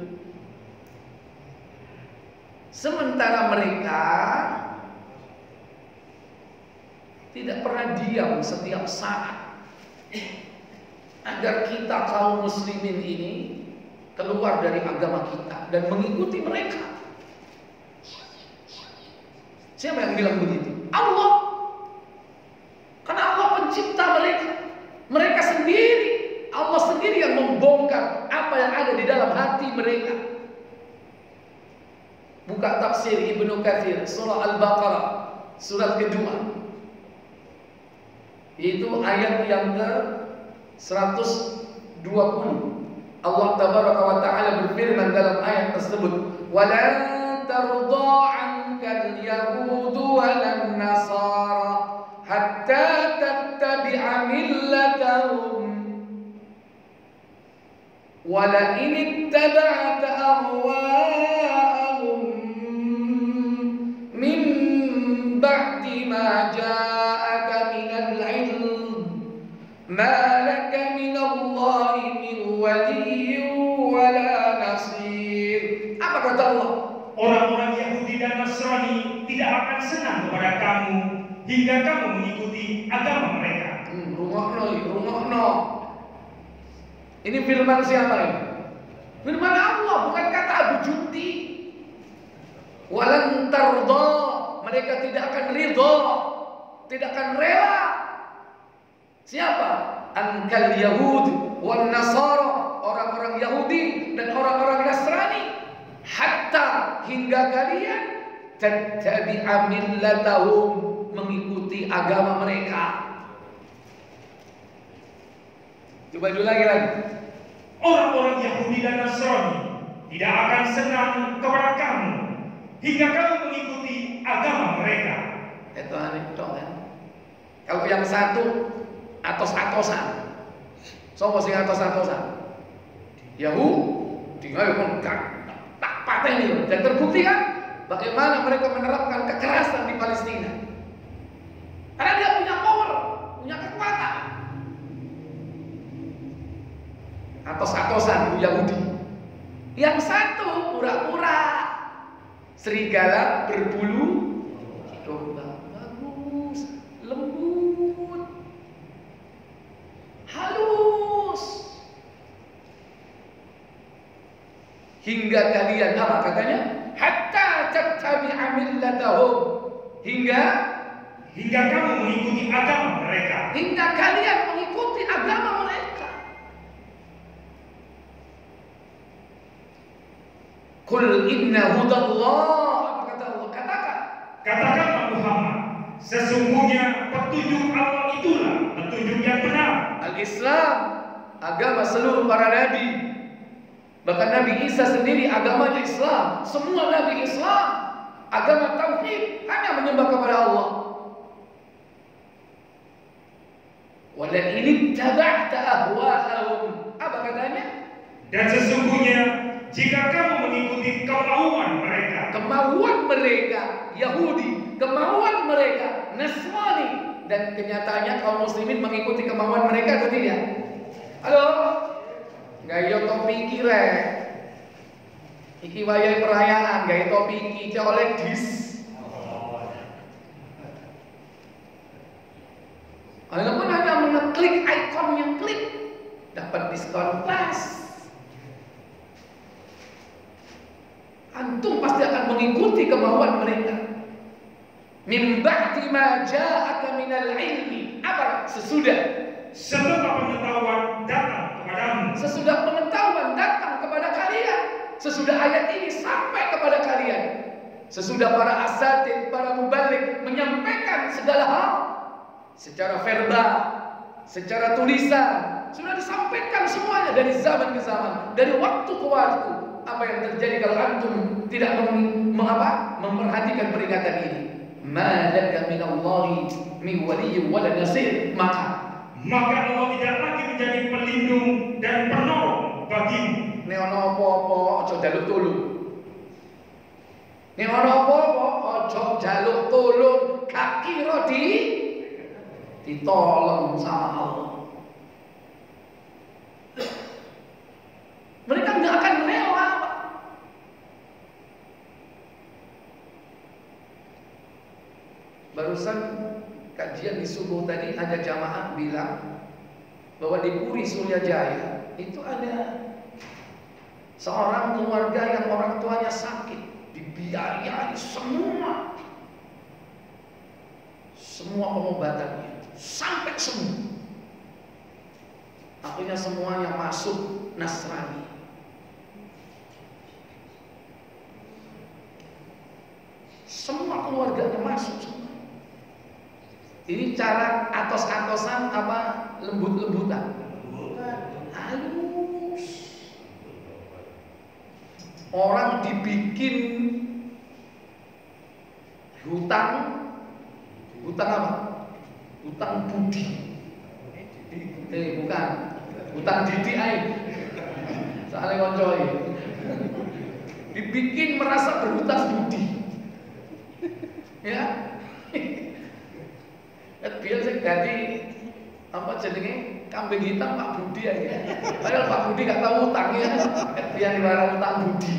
Sementara mereka tidak pernah diam setiap saat agar kita kaum muslimin ini keluar dari agama kita dan mengikuti mereka. Siapa yang bilang begitu? Allah. Karena Allah pencipta mereka. Mereka sendiri, Allah sendiri yang membongkar apa yang ada di dalam hati mereka. Buka tafsir Ibnu Katsir surah Al-Baqarah, surat kedua. Itu ayat yang ke-120. Allah tabaraka wa ta'ala berfirman dalam ayat tersebut, "Wala tarda 'anka al-yahud wal nasara hatta tattabi'a millatahum." Wala in ittaba'ta ahwa'ahum min ba'di ma ja'aka minal ilm ma laka minallahi min waliyyin wala nasir. Apa kata Allah? Orang-orang Yahudi dan Nasrani tidak akan senang kepada kamu hingga kamu mengikuti agama mereka. Rungokno. Ini firman siapa ini? Firman Allah, bukan kata Abu Jundi. Walan tarda, mereka tidak akan ridha, tidak akan rela. Siapa? Ankal Yahud wan Nasara, orang-orang Yahudi dan orang-orang Nasrani. Hatta hingga kalian tattabi'a millatahum, mengikuti agama mereka. Coba dulu lagi. Orang-orang Yahudi dan Nasrani tidak akan senang kepada kamu hingga kamu mengikuti agama mereka. Itu aneh dong kan? Kalau yang satu atos-atosan, sopo sing atos-atosan? Yahudi, ayo tak pateni, dan terbukti kan bagaimana mereka menerapkan kekerasan di Palestina. Karena dia punya power, punya kekuatan. Atos-atosan Yahudi. Yang satu pura-pura serigala berbulu domba, bagus, lembut, halus. Hingga kalian apa katanya? Hatta tattabi'a millatahum, hingga kamu mengikuti agama mereka. Hingga kalian mengikuti agama mereka. Qul inna hudallah, apa kata Allah? Katakanlah Muhammad, sesungguhnya petunjuk Allah itulah petunjuk yang benar. Al-Islam, agama seluruh para nabi. Bahkan Nabi Isa sendiri agamanya Islam. Semua nabi Islam, agama tauhid, hanya menyembah kepada Allah. Wala in ittaba'ta ahwa'ahum, apa katanya? Dan sesungguhnya jika kamu mengikuti kemauan mereka Yahudi, kemauan mereka Nasrani, dan kenyataannya kaum muslimin mengikuti kemauan mereka atau tidak? Halo? Gaya topi kira iki wayahe perayaan, gaya topi iki oleh dis. Walaupun hanya mengeklik ikonnya, klik dapat diskon plus. Antum pasti akan mengikuti kemauan mereka. Min ba'di ma ja'aka minal ilmi. Apa? Setelah pengetahuan datang kepadamu. Sesudah pengetahuan datang kepada kalian. Sesudah ayat ini sampai kepada kalian. Sesudah para asatid, para mubalik menyampaikan segala hal secara verbal, secara tulisan, sudah disampaikan semuanya dari zaman ke zaman, dari waktu ke waktu. Apa yang terjadi kalau antum tidak memperhatikan peringatan ini? Ma laka minallahi min waliyyin wala nasir. Maka Allah tidak lagi menjadi pelindung dan penolong bagimu. Nek ana apa-apa aja njaluk tulung. Nek ana apa-apa aja njaluk tulung, gak kira ditolong sama Allah. Mereka nggak akan rela. Barusan kajian di subuh tadi ada jamaah bilang bahwa di Puri Suryajaya itu ada seorang keluarga yang orang tuanya sakit, dibiayai semua pengobatannya sampai sembuh. Akhirnya semuanya masuk Nasrani. Semua keluarganya masuk semua. Ini cara atos-atosan apa lembut-lembutan? Halus. Orang dibikin hutang apa? Hutang budi. Bukan. Hutang didik ae. Saling ngoncoi. Dibikin merasa berhutang budi. Ya. Biasa ganti apa jenenge kambing hitam Pak Budi ya. Padahal Pak Budi gak tahu utangnya. Dia dilarang utang budi.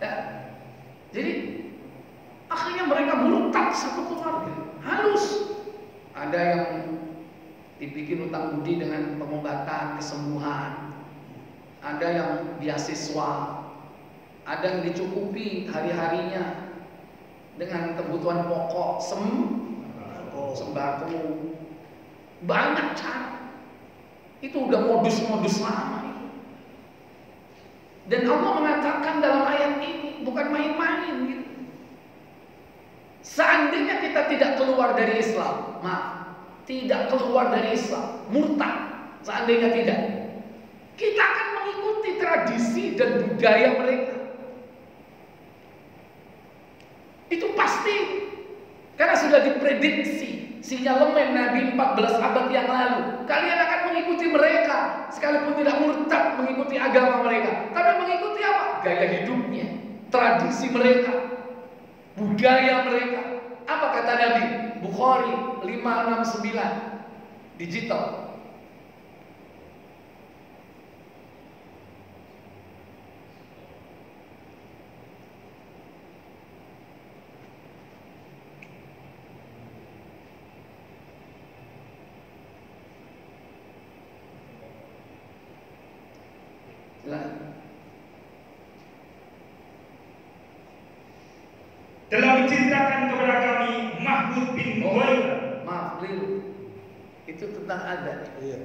Ya. Jadi akhirnya mereka murtad satu keluarga. Halus. Ada yang dibikin utang budi dengan pengobatan, kesembuhan. Ada yang beasiswa. Ada yang dicukupi hari-harinya dengan kebutuhan pokok, sembako. Banyak cara. Itu udah modus-modus lama itu. Dan Allah mengatakan dalam ayat ini bukan main-main gitu. Seandainya kita tidak keluar dari Islam, tidak keluar dari Islam, murtad, seandainya tidak, kita akan mengikuti tradisi dan budaya mereka. Itu pasti, karena sudah diprediksi sinyalemen Nabi 14 abad yang lalu. Kalian akan mengikuti mereka, sekalipun tidak murtad mengikuti agama mereka, tapi mengikuti apa? Gaya hidupnya, tradisi mereka, budaya mereka. Apa kata Nabi? Bukhari 569 digital. Telah menceritakan kepada kami Mahmud bin Huwairah. Maaf, keliru. Itu tentang azan. Iya.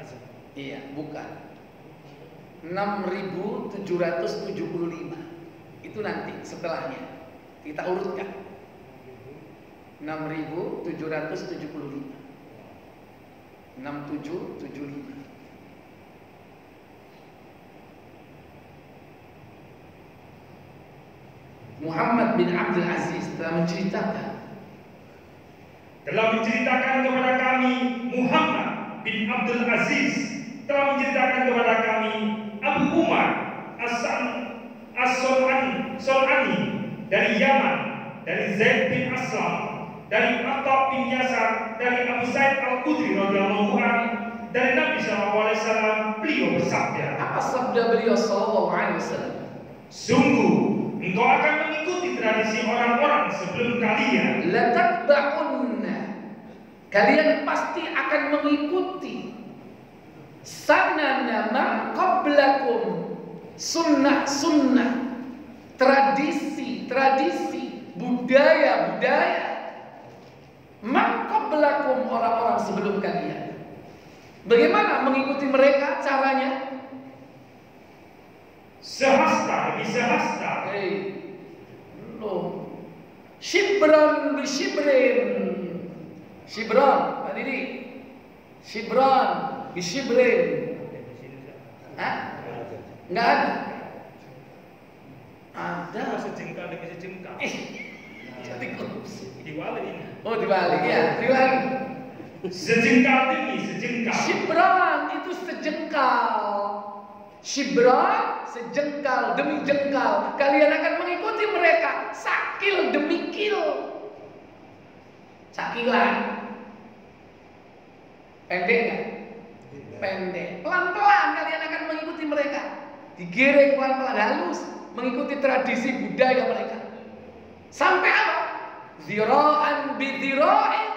Azan. Iya, bukan. 6.775. Itu nanti setelahnya. Kita urutkan. 6.775. 6775. Muhammad bin Abdul Aziz telah menceritakan kepada kami Muhammad bin Abdul Aziz, telah menceritakan kepada kami Abu Umar As-Solani dari Yaman, dari Zaid bin Aslam, dari Atta bin Yasar, dari Abu Sa'id Al-Khudri radhiyallahu anhu, dari Nabi SAW. Beliau bersabda. Apa sabda beliau sallallahu alaihi wasallam? Sungguh engkau akan mengikuti tradisi orang-orang sebelum kalian. Latatba'unna, kalian pasti akan mengikuti sanana man qablakum, sunnah-sunnah, tradisi, budaya man qablakum, orang-orang sebelum kalian. Bagaimana mengikuti mereka caranya? Sehasta demi sehasta. Belum. Shibran bi shibrin. Shibran, Pak Didi. Shibran bi shibrin. Hah? Enggak ada. Ada. Sejengkal demi sejengkal. Jadi korupsi. Diwali ini. Oh, dibalik ya. Dibalik. Sejengkal demi sejengkal. Shibran itu sejengkal. Shibran, sejengkal demi jengkal. Kalian akan mengikuti mereka sakil demi kil. Sakilan. Pendek kan? Pendek. Pelan-pelan kalian akan mengikuti mereka. Digiring pelan-pelan, halus, mengikuti tradisi budaya mereka. Sampai apa? Zira'an bi zira'in.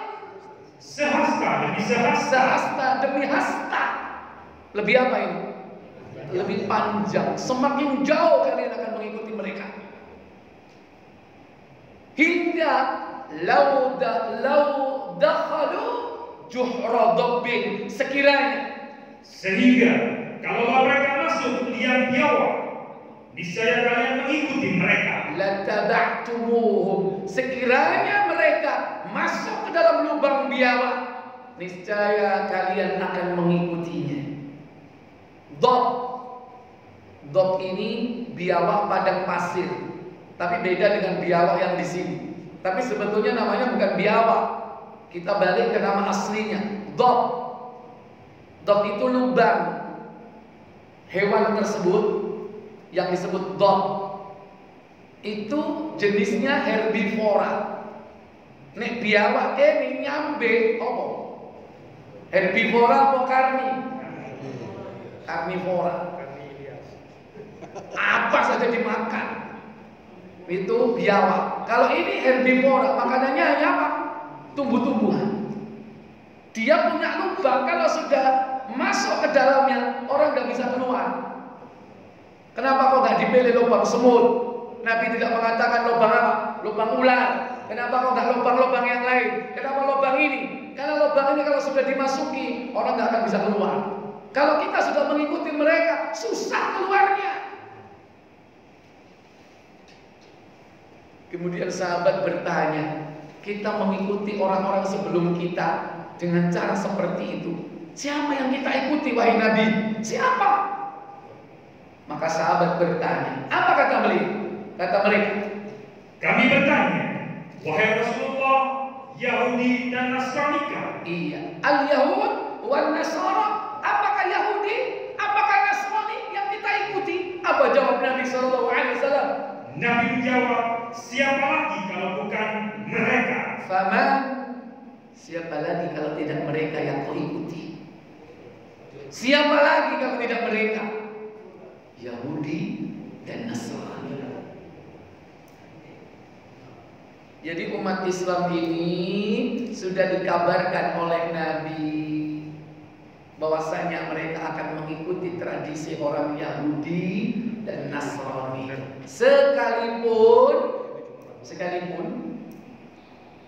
Sehasta demi sehasta. Sehasta demi hasta. Lebih apa ini? Lebih panjang. Semakin jauh kalian akan mengikuti mereka. Hingga lau dakhalu juhra dabbin, sekiranya, sehingga kalau mereka masuk liang biawak, niscaya kalian mengikuti mereka. Lataba'tumuhum, sekiranya mereka masuk ke dalam lubang biawak, niscaya kalian akan mengikutinya. Dop ini biawak padang pasir, tapi beda dengan biawak yang di sini. Tapi sebetulnya namanya bukan biawak. Kita balik ke nama aslinya, dop. Dot itu lubang. Hewan tersebut yang disebut dot itu jenisnya herbivora. Nek biawak ini nyambe apa? Herbivora apa karni? Karnivora. Apa saja dimakan. Itu biawak. Kalau ini herbivora, makanannya hanya apa? Tumbuh-tumbuhan. Dia punya lubang, kalau sudah masuk ke dalamnya orang nggak bisa keluar. Kenapa kok nggak dipilih lubang semut? Nabi tidak mengatakan lubang apa? Lubang ular. Kenapa kok nggak lubang-lubang yang lain? Kenapa lubang ini? Karena lubang ini kalau sudah dimasuki orang nggak akan bisa keluar. Kalau kita sudah mengikuti mereka, susah keluarnya. Kemudian sahabat bertanya, kita mengikuti orang-orang sebelum kita dengan cara seperti itu, siapa yang kita ikuti wahai Nabi? Siapa? Maka sahabat bertanya, apa kata beliau? Kata mereka, kami bertanya, wahai Rasulullah, Yahudi dan Nasrani. Iya, al-Yahud wan Nasara. Apakah Yahudi? Apakah Nasrani yang kita ikuti? Apa jawab Nabi Sallallahu Alaihi Wasallam? Nabi menjawab, siapa lagi kalau bukan mereka? Faman, siapa lagi kalau tidak mereka yang kau ikuti? Siapa lagi kalau tidak mereka? Yahudi dan Nasrani. Jadi umat Islam ini sudah dikabarkan oleh Nabi bahwasanya mereka akan mengikuti tradisi orang Yahudi dan Nasrani. Sekalipun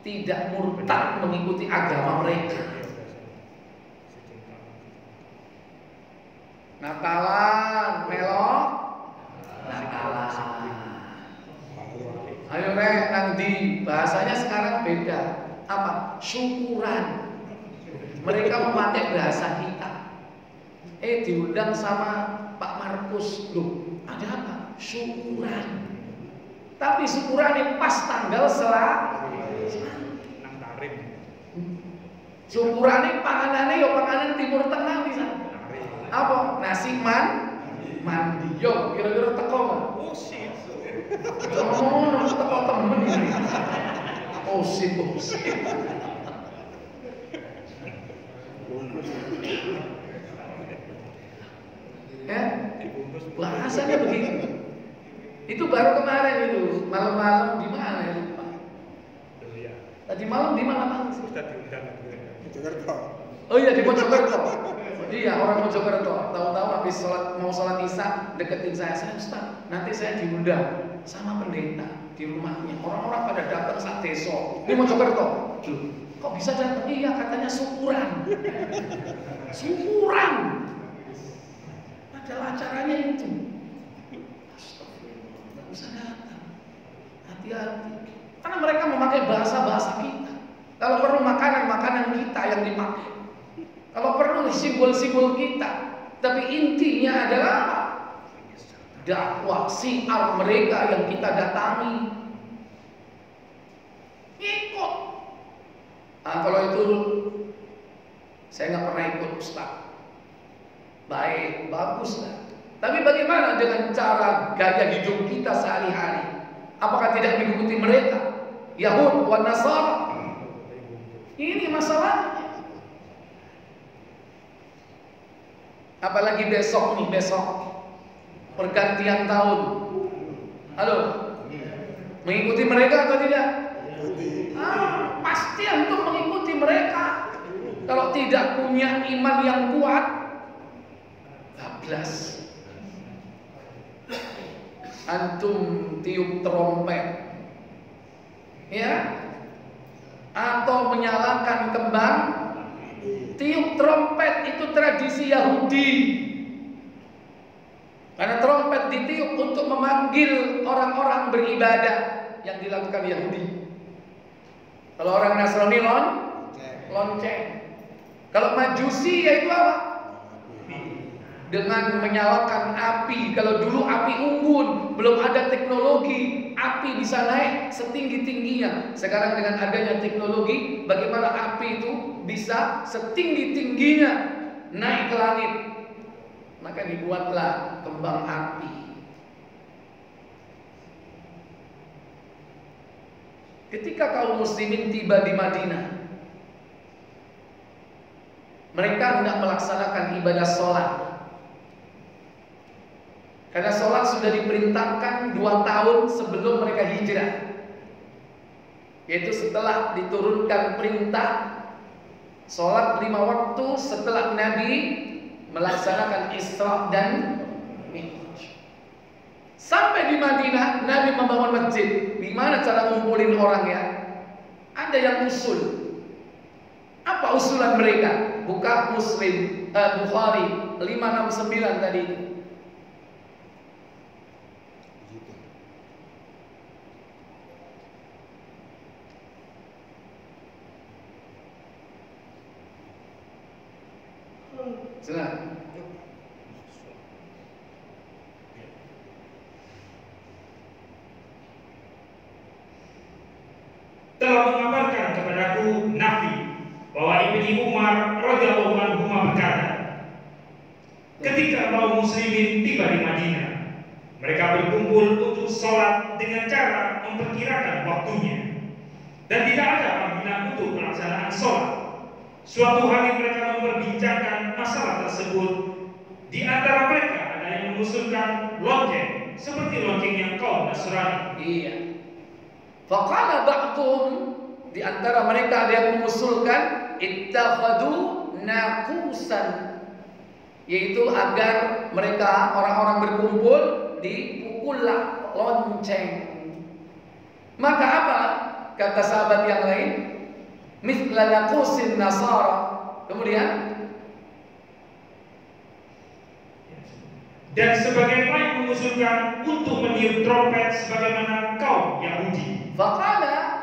tidak murtad mengikuti agama mereka. Nakalan, melok, nakalan. Ayo rek, nanti bahasanya sekarang beda. Apa? Syukuran. Mereka memakai bahasa kita. Diundang sama Pak Markus. Loh, ada apa? Syukuran. Tapi syukuran ini pas tanggal syukuran ini panganannya ya panganan Timur Tengah bisa. Apa? Nasi mandi. Yo, kira-kira teko nggak? Ngomong teko temen ini. Osip. Ya, bahasanya begitu. Itu baru kemarin itu malam-malam di mana itu Pak? Tadi malam di mana Pak? Mojokerto. Oh iya di Mojokerto. Iya orang Mojokerto. Tahu-tahu habis mau sholat isya deketin saya Ustaz, nanti saya diundang sama pendeta di rumahnya. Orang-orang pada datang saat deso. Ini Mojokerto. Loh, kok bisa datang? Iya katanya syukuran. Syukuran. Padahal acaranya itu. Astagfirullah, nggak usah datang. Hati-hati. Karena mereka memakai bahasa-bahasa kita. Kalau perlu makanan kita yang dipakai. Kalau perlu simbol-simbol kita. Tapi intinya adalah apa? Dakwah syiar mereka yang kita datangi. Ikut. Nah, kalau itu saya nggak pernah ikut Ustaz. Baik, bagus lah. Tapi bagaimana dengan cara gaya hidup kita sehari-hari? Apakah tidak mengikuti mereka? Yahud wan Nasara. Ini masalahnya. Apalagi besok pergantian tahun. Halo, mengikuti mereka atau tidak? Pasti antum mengikuti mereka. Kalau tidak punya iman yang kuat, bablas. Antum tiup trompet, ya, atau menyalakan kembang. Tiup trompet itu tradisi Yahudi. Karena trompet ditiup untuk memanggil orang-orang beribadah yang dilakukan Yahudi. Kalau orang Nasrani lonceng. Kalau Majusi yaitu apa? Dengan menyalakan api. Kalau dulu api unggun, belum ada teknologi, api bisa naik setinggi-tingginya. Sekarang dengan adanya teknologi, bagaimana api itu bisa setinggi-tingginya naik ke langit. Maka dibuatlah kembang api. Ketika kaum muslimin tiba di Madinah, mereka hendak melaksanakan ibadah sholat. Karena sholat sudah diperintahkan 2 tahun sebelum mereka hijrah, yaitu setelah diturunkan perintah sholat 5 waktu setelah Nabi melaksanakan Isra dan Mi'raj. Sampai di Madinah, Nabi membangun masjid. Gimana cara ngumpulin orang ya? Ada yang usul. Apa usulan mereka? Buka Bukhari 569 tadi. Silakan. Telah mengabarkan kepadaku Nafi bahwa Ibni Umar radhiyallahu anhu berkata, ketika kaum muslimin tiba di Madinah, mereka berkumpul untuk sholat dengan cara memperkirakan waktunya, dan tidak ada panggilan untuk pelaksanaan sholat. Suatu hari mereka memperbincangkan masalah tersebut. Di antara mereka ada yang mengusulkan lonceng seperti lonceng yang kaum Nasrani. Iya. Faqala ba'dhum, di antara mereka ada yang mengusulkan ittakhadu naqusan, yaitu agar mereka orang-orang berkumpul dipukullah lonceng. Maka apa kata sahabat yang lain? Mithla naqusin nasara. Kemudian dan sebagian lain mengusulkan untuk meniup trompet sebagaimana kaum Yahudi. Faqala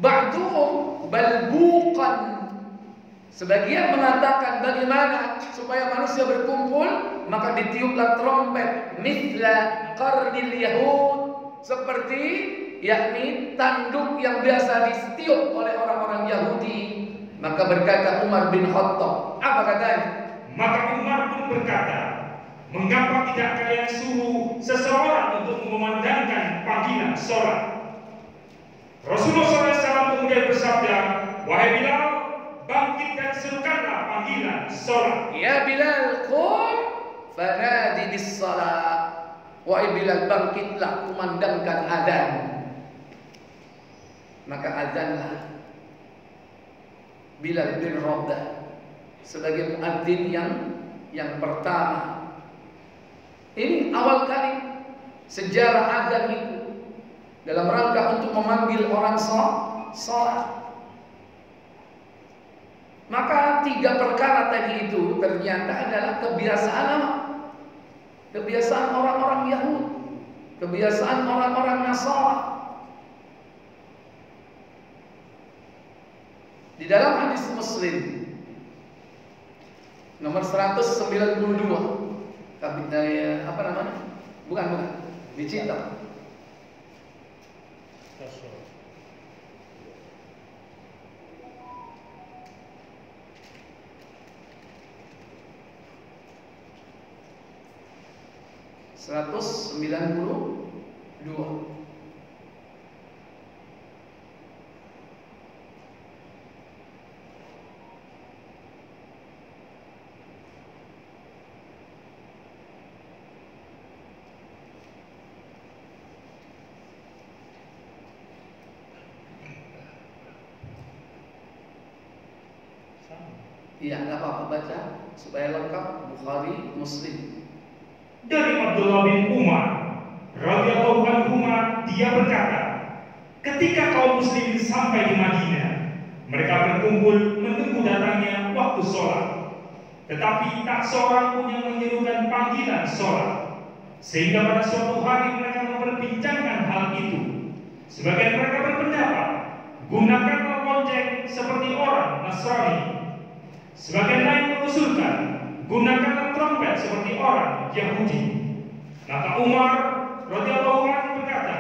ba'duhum bal buqan, sebagian mengatakan bagaimana supaya manusia berkumpul, maka ditiuplah trompet mithla qarnil yahud, seperti yakni tanduk yang biasa ditiup oleh orang-orang Yahudi. Maka berkata Umar bin Khattab, apa katanya? Maka Umar pun berkata, mengapa tidak kalian suruh seseorang untuk memandangkan panggilan sholat? Rasulullah SAW kemudian bersabda, wahai Bilal, bangkit dan serukanlah panggilan sholat. Ya Bilal, qum fanadi bis salat. Wahai Bilal, bangkitlah, kumandangkan adzan. Maka adzanlah Bilal bin Rabah sebagai muadzin yang pertama. Ini awal kali sejarah adzan itu dalam rangka untuk memanggil orang sholat. Maka 3 perkara tadi itu ternyata adalah kebiasaan orang-orang Yahudi, kebiasaan orang-orang Nasara. Di dalam hadis Muslim nomor 192, apa namanya? Bukan, dicetak. Seratus 192. Iya, nggak apa-apa, baca supaya lengkap. Bukhari, Muslim. Dari Abdullah bin Umar radhiyallahu anhu, dia berkata, ketika kaum muslimin sampai di Madinah, mereka berkumpul menunggu datangnya waktu sholat. Tetapi tak seorang pun yang menyerukan panggilan sholat. Sehingga pada suatu hari mereka memperbincangkan hal itu. Sebagian mereka berpendapat, gunakanlah lonceng seperti orang Nasrani. Sebagian lain mengusulkan, gunakanlah trompet seperti orang Yahudi. Maka Umar radhiyallahu anhu berkata,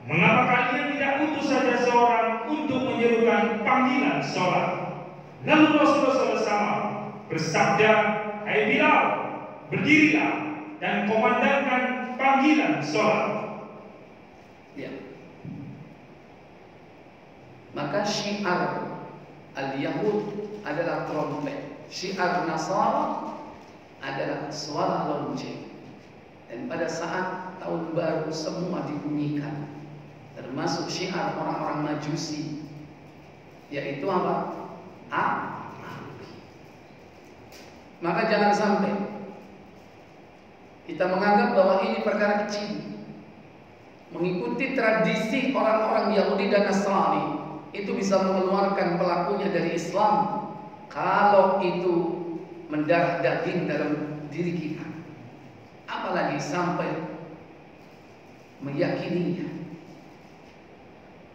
mengapa kalian tidak utus saja seorang untuk menyerukan panggilan sholat? Lalu Rasulullah SAW bersabda, "Hai Bilal, berdirilah dan komandangkan panggilan sholat." Ya. Maka syiar al-Yahud adalah trompet, syiar Nasara adalah suara lonceng. Dan pada saat tahun baru semua dibunyikan, termasuk syiar orang-orang Majusi, yaitu apa? Api. Maka jangan sampai kita menganggap bahwa ini perkara kecil. Mengikuti tradisi orang-orang Yahudi dan Nasrani itu bisa mengeluarkan pelakunya dari Islam kalau itu mendarah daging dalam diri kita, apalagi sampai meyakininya.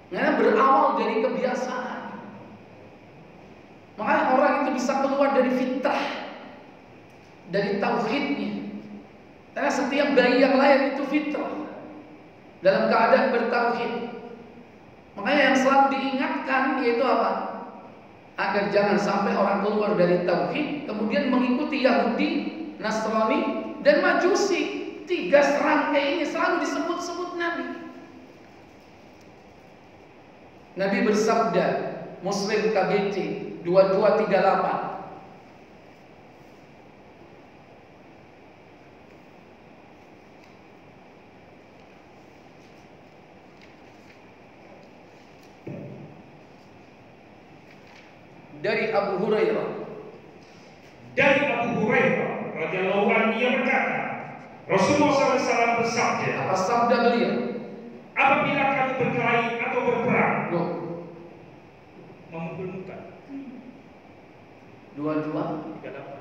Karena berawal dari kebiasaan. Makanya orang itu bisa keluar dari fitrah, dari tauhidnya. Karena setiap bayi yang lahir itu fitrah, dalam keadaan bertauhid. Makanya yang selalu diingatkan yaitu apa? Agar jangan sampai orang keluar dari tauhid kemudian mengikuti Yahudi, Nasrani, dan Majusi. 3 serangkai ini selalu disebut-sebut Nabi. Nabi bersabda, Muslim KBC 2238, dari Abu Hurairah. Dari Abu Hurairah radhiyallahu anhu, ia berkata, Rasulullah SAW bersabda, Apa sabda beliau? apabila kamu berkelahi atau berperang, Loh, memukul muka. 22 38.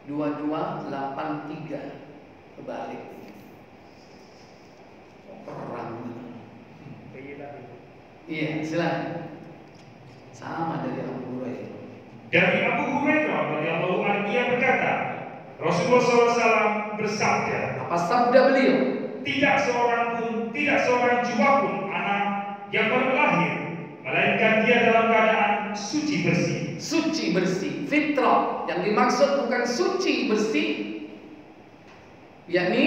2283 kebalik. Perang. Iya, silakan. Sama dari Abu Hurairah. Dari Abu Hurairah radhiyallahu anhu, ia berkata, Rasulullah SAW bersabda, Apa sabda beliau? tidak seorang jiwa pun anak yang baru lahir, melainkan dia dalam keadaan suci bersih. Suci bersih, fitrah. Yang dimaksud bukan suci bersih, yakni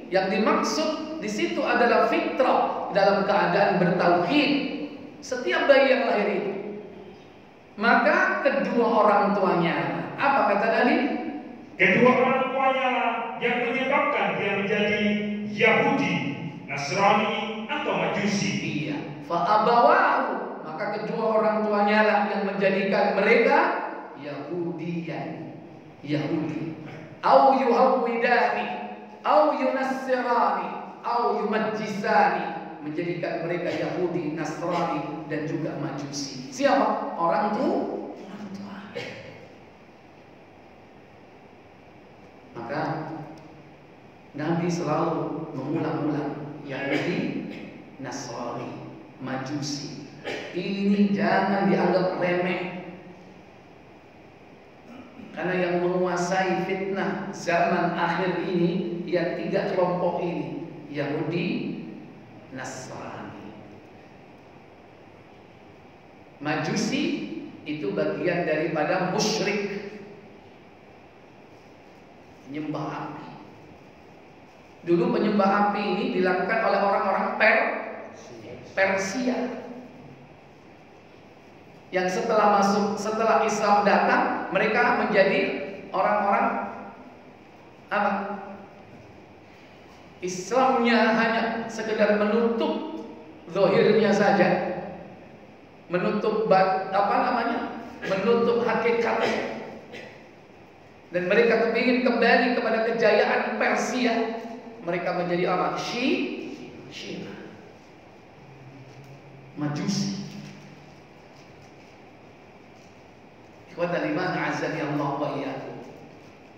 yang dimaksud di situ adalah fitrah, dalam keadaan bertauhid. Setiap bayi yang lahir itu, maka kedua orang tuanya, apa kata Nabi? Kedua orang tuanya lah yang menyebabkan dia menjadi Yahudi, Nasrani, atau Majusi. Iya. Fa'abawahu, maka kedua orang tuanya lah yang menjadikan mereka Yahudiyan, Yahudi. Au yuhawwidani, au yunassirani, au yumajjisani, menjadikan mereka Yahudi, Nasrani, dan juga Majusi. Siapa? Orang tua. Maka Nabi selalu mengulang-ulang Yahudi, Nasrani, Majusi. Ini jangan dianggap remeh. Karena yang menguasai fitnah zaman akhir ini yang 3 kelompok ini, Yahudi, Nasrani. Majusi itu bagian daripada musyrik, penyembah api. Dulu penyembah api ini dilakukan oleh orang-orang Persia. Yang setelah Islam datang, mereka menjadi orang-orang apa? Islamnya hanya sekedar menutup zahirnya saja, menutup menutup hakikatnya. Dan mereka kepingin kembali kepada kejayaan Persia. Mereka menjadi apa? Syiah, Majusi. Ikhwatal iman azani Allah wa iyyakum.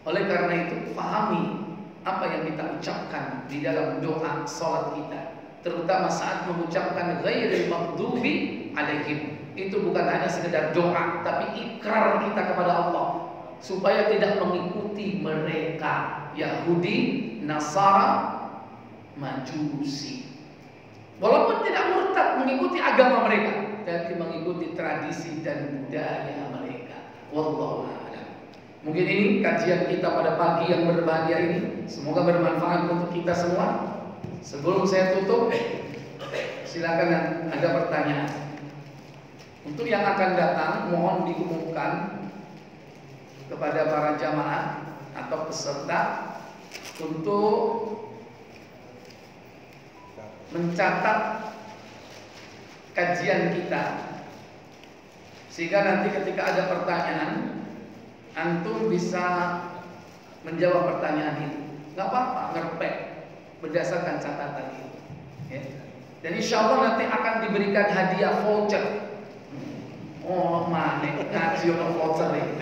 Oleh karena itu, pahami apa yang kita ucapkan di dalam doa salat kita, terutama saat mengucapkan ghairil maghdubi alaihim. Itu bukan hanya sekedar doa, tapi ikrar kita kepada Allah supaya tidak mengikuti mereka Yahudi, Nasara, Majusi. Walaupun tidak murtad mengikuti agama mereka, tapi mengikuti tradisi dan budaya mereka. Wallahu a'lam. Mungkin ini kajian kita pada pagi yang berbahagia ini. Semoga bermanfaat untuk kita semua. Sebelum saya tutup, silakan ada pertanyaan. Untuk yang akan datang, mohon diumumkan kepada para jamaah atau peserta untuk mencatat kajian kita, sehingga nanti ketika ada pertanyaan antum bisa menjawab pertanyaan itu. Gak apa-apa, ngerpek berdasarkan catatan itu ya. Dan insya Allah nanti akan diberikan hadiah voucher. Oh mana ngaji ono voucher ini?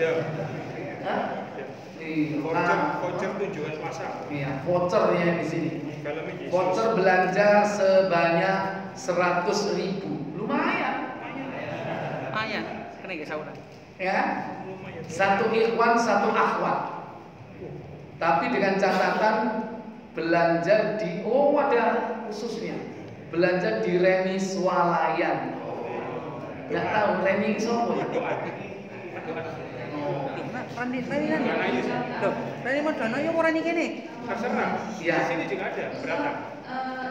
Voucher tujuan pasar. Iya, vouchernya di sini. Voucher belanja sebanyak 100.000. Lumayan. Lumayan. Kena gak sauna. Ya. Satu ikhwan, satu akhwat. Tapi dengan catatan belanja di ada khususnya. Belanja di Reni Swalayan. Nggak tahu Reni sopo ya? Rani loh, Rani mau dana ya ora niki nih. Terserah. Iya. Di sini juga ada berapa?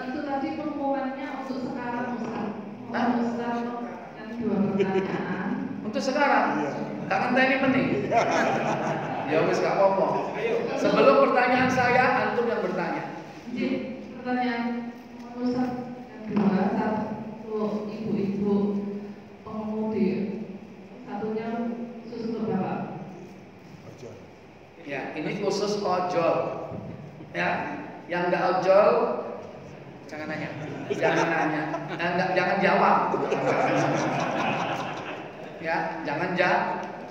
Itu tadi pengumumannya untuk sekarang Ustaz. Ustaz yang 2 pertanyaan. Untuk sekarang. Tangan ini penting. Ya wis gak apa-apa. Sebelum pertanyaan saya, antum yang bertanya. Jadi pertanyaan Ustaz yang 2, satu ibu-ibu pengemudi, satunya khusus untuk Bapak. Ya, ini khusus ojol. Ya, yang nggak ojol Jangan nanya. jangan nanya, jangan jawab. Ya, jangan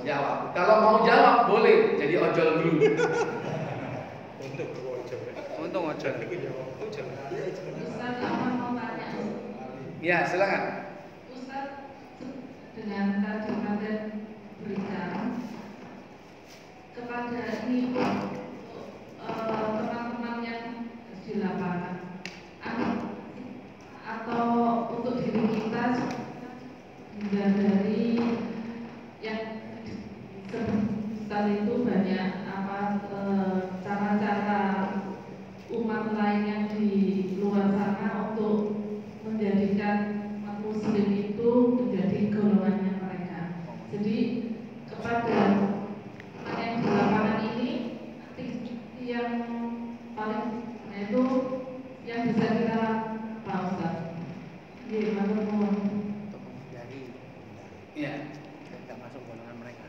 jawab. Kalau mau jawab boleh jadi ojol dulu. Untung aja. Ustaz apa mau tanya? Ya, silakan. Ustaz, dengan tadi Anda berikan kepada ini teman-teman yang di lapangan atau untuk diri kita dari yang sebesar itu banyak cara-cara umat lain yang di luar sana untuk menjadikan umat muslim itu menjadi golongannya mereka. Jadi kepada yang di lapangan ini yang paling itu yang bisa kita pausa. Jadi menurut Ya, tidak masuk golongan mereka.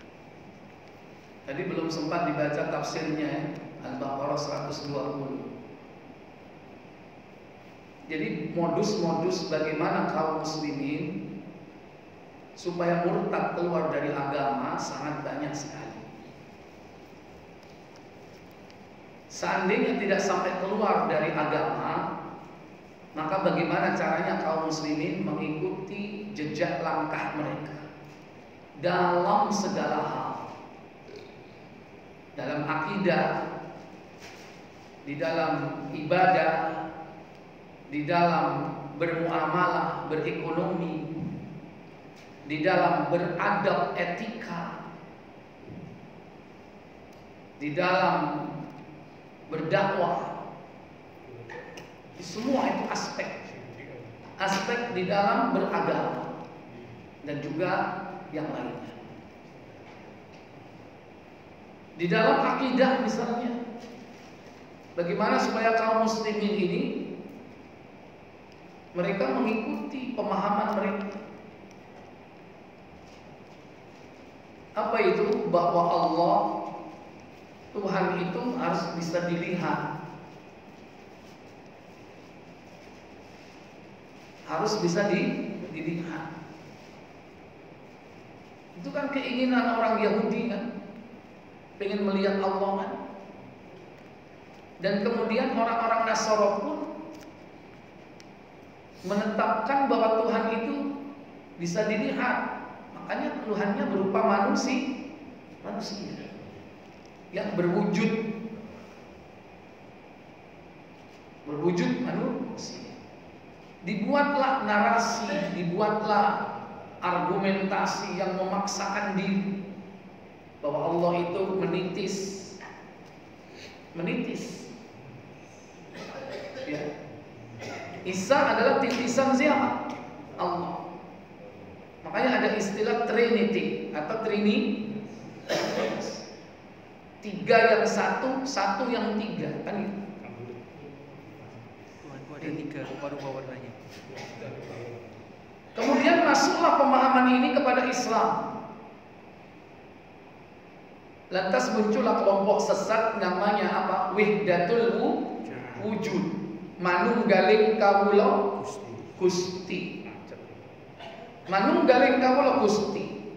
tadi belum sempat dibaca tafsirnya ya, Al-Baqarah 120. Jadi modus-modus bagaimana kaum muslimin supaya murtad keluar dari agama sangat banyak sekali. Seandainya tidak sampai keluar dari agama, maka bagaimana caranya kaum muslimin mengikuti jejak langkah mereka dalam segala hal, dalam akidah, di dalam ibadah, di dalam bermuamalah, berekonomi, di dalam beradab etika, di dalam berdakwah. Semua itu aspek di dalam beragama dan juga yang lainnya. Di dalam akidah misalnya, bagaimana supaya kaum muslimin ini mereka mengikuti pemahaman mereka. Apa itu? Bahwa Allah, Tuhan itu harus bisa dilihat, harus bisa dilihat. Itu kan keinginan orang Yahudi kan, pengen melihat Allah kan. Dan kemudian orang-orang Nasara pun menetapkan bahwa Tuhan itu bisa dilihat. Makanya Tuhannya berupa manusia yang berwujud manusia. Dibuatlah narasi, dibuatlah argumentasi yang memaksakan diri bahwa Allah itu menitis. Ya. Isa adalah titisan siapa? Allah. Makanya ada istilah Trinity atau tiga yang satu, satu yang tiga, kan gitu. Ada tiga rupa-rupa warnanya. Kemudian masuklah pemahaman ini kepada Islam. Lantas muncullah kelompok sesat namanya apa? Wihdatul wujud. Manunggaling kawula Gusti. Manunggaling kawula Gusti.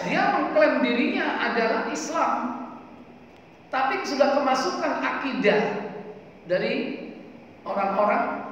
Dia mengklaim dirinya adalah Islam, tapi sudah kemasukan akidah dari orang-orang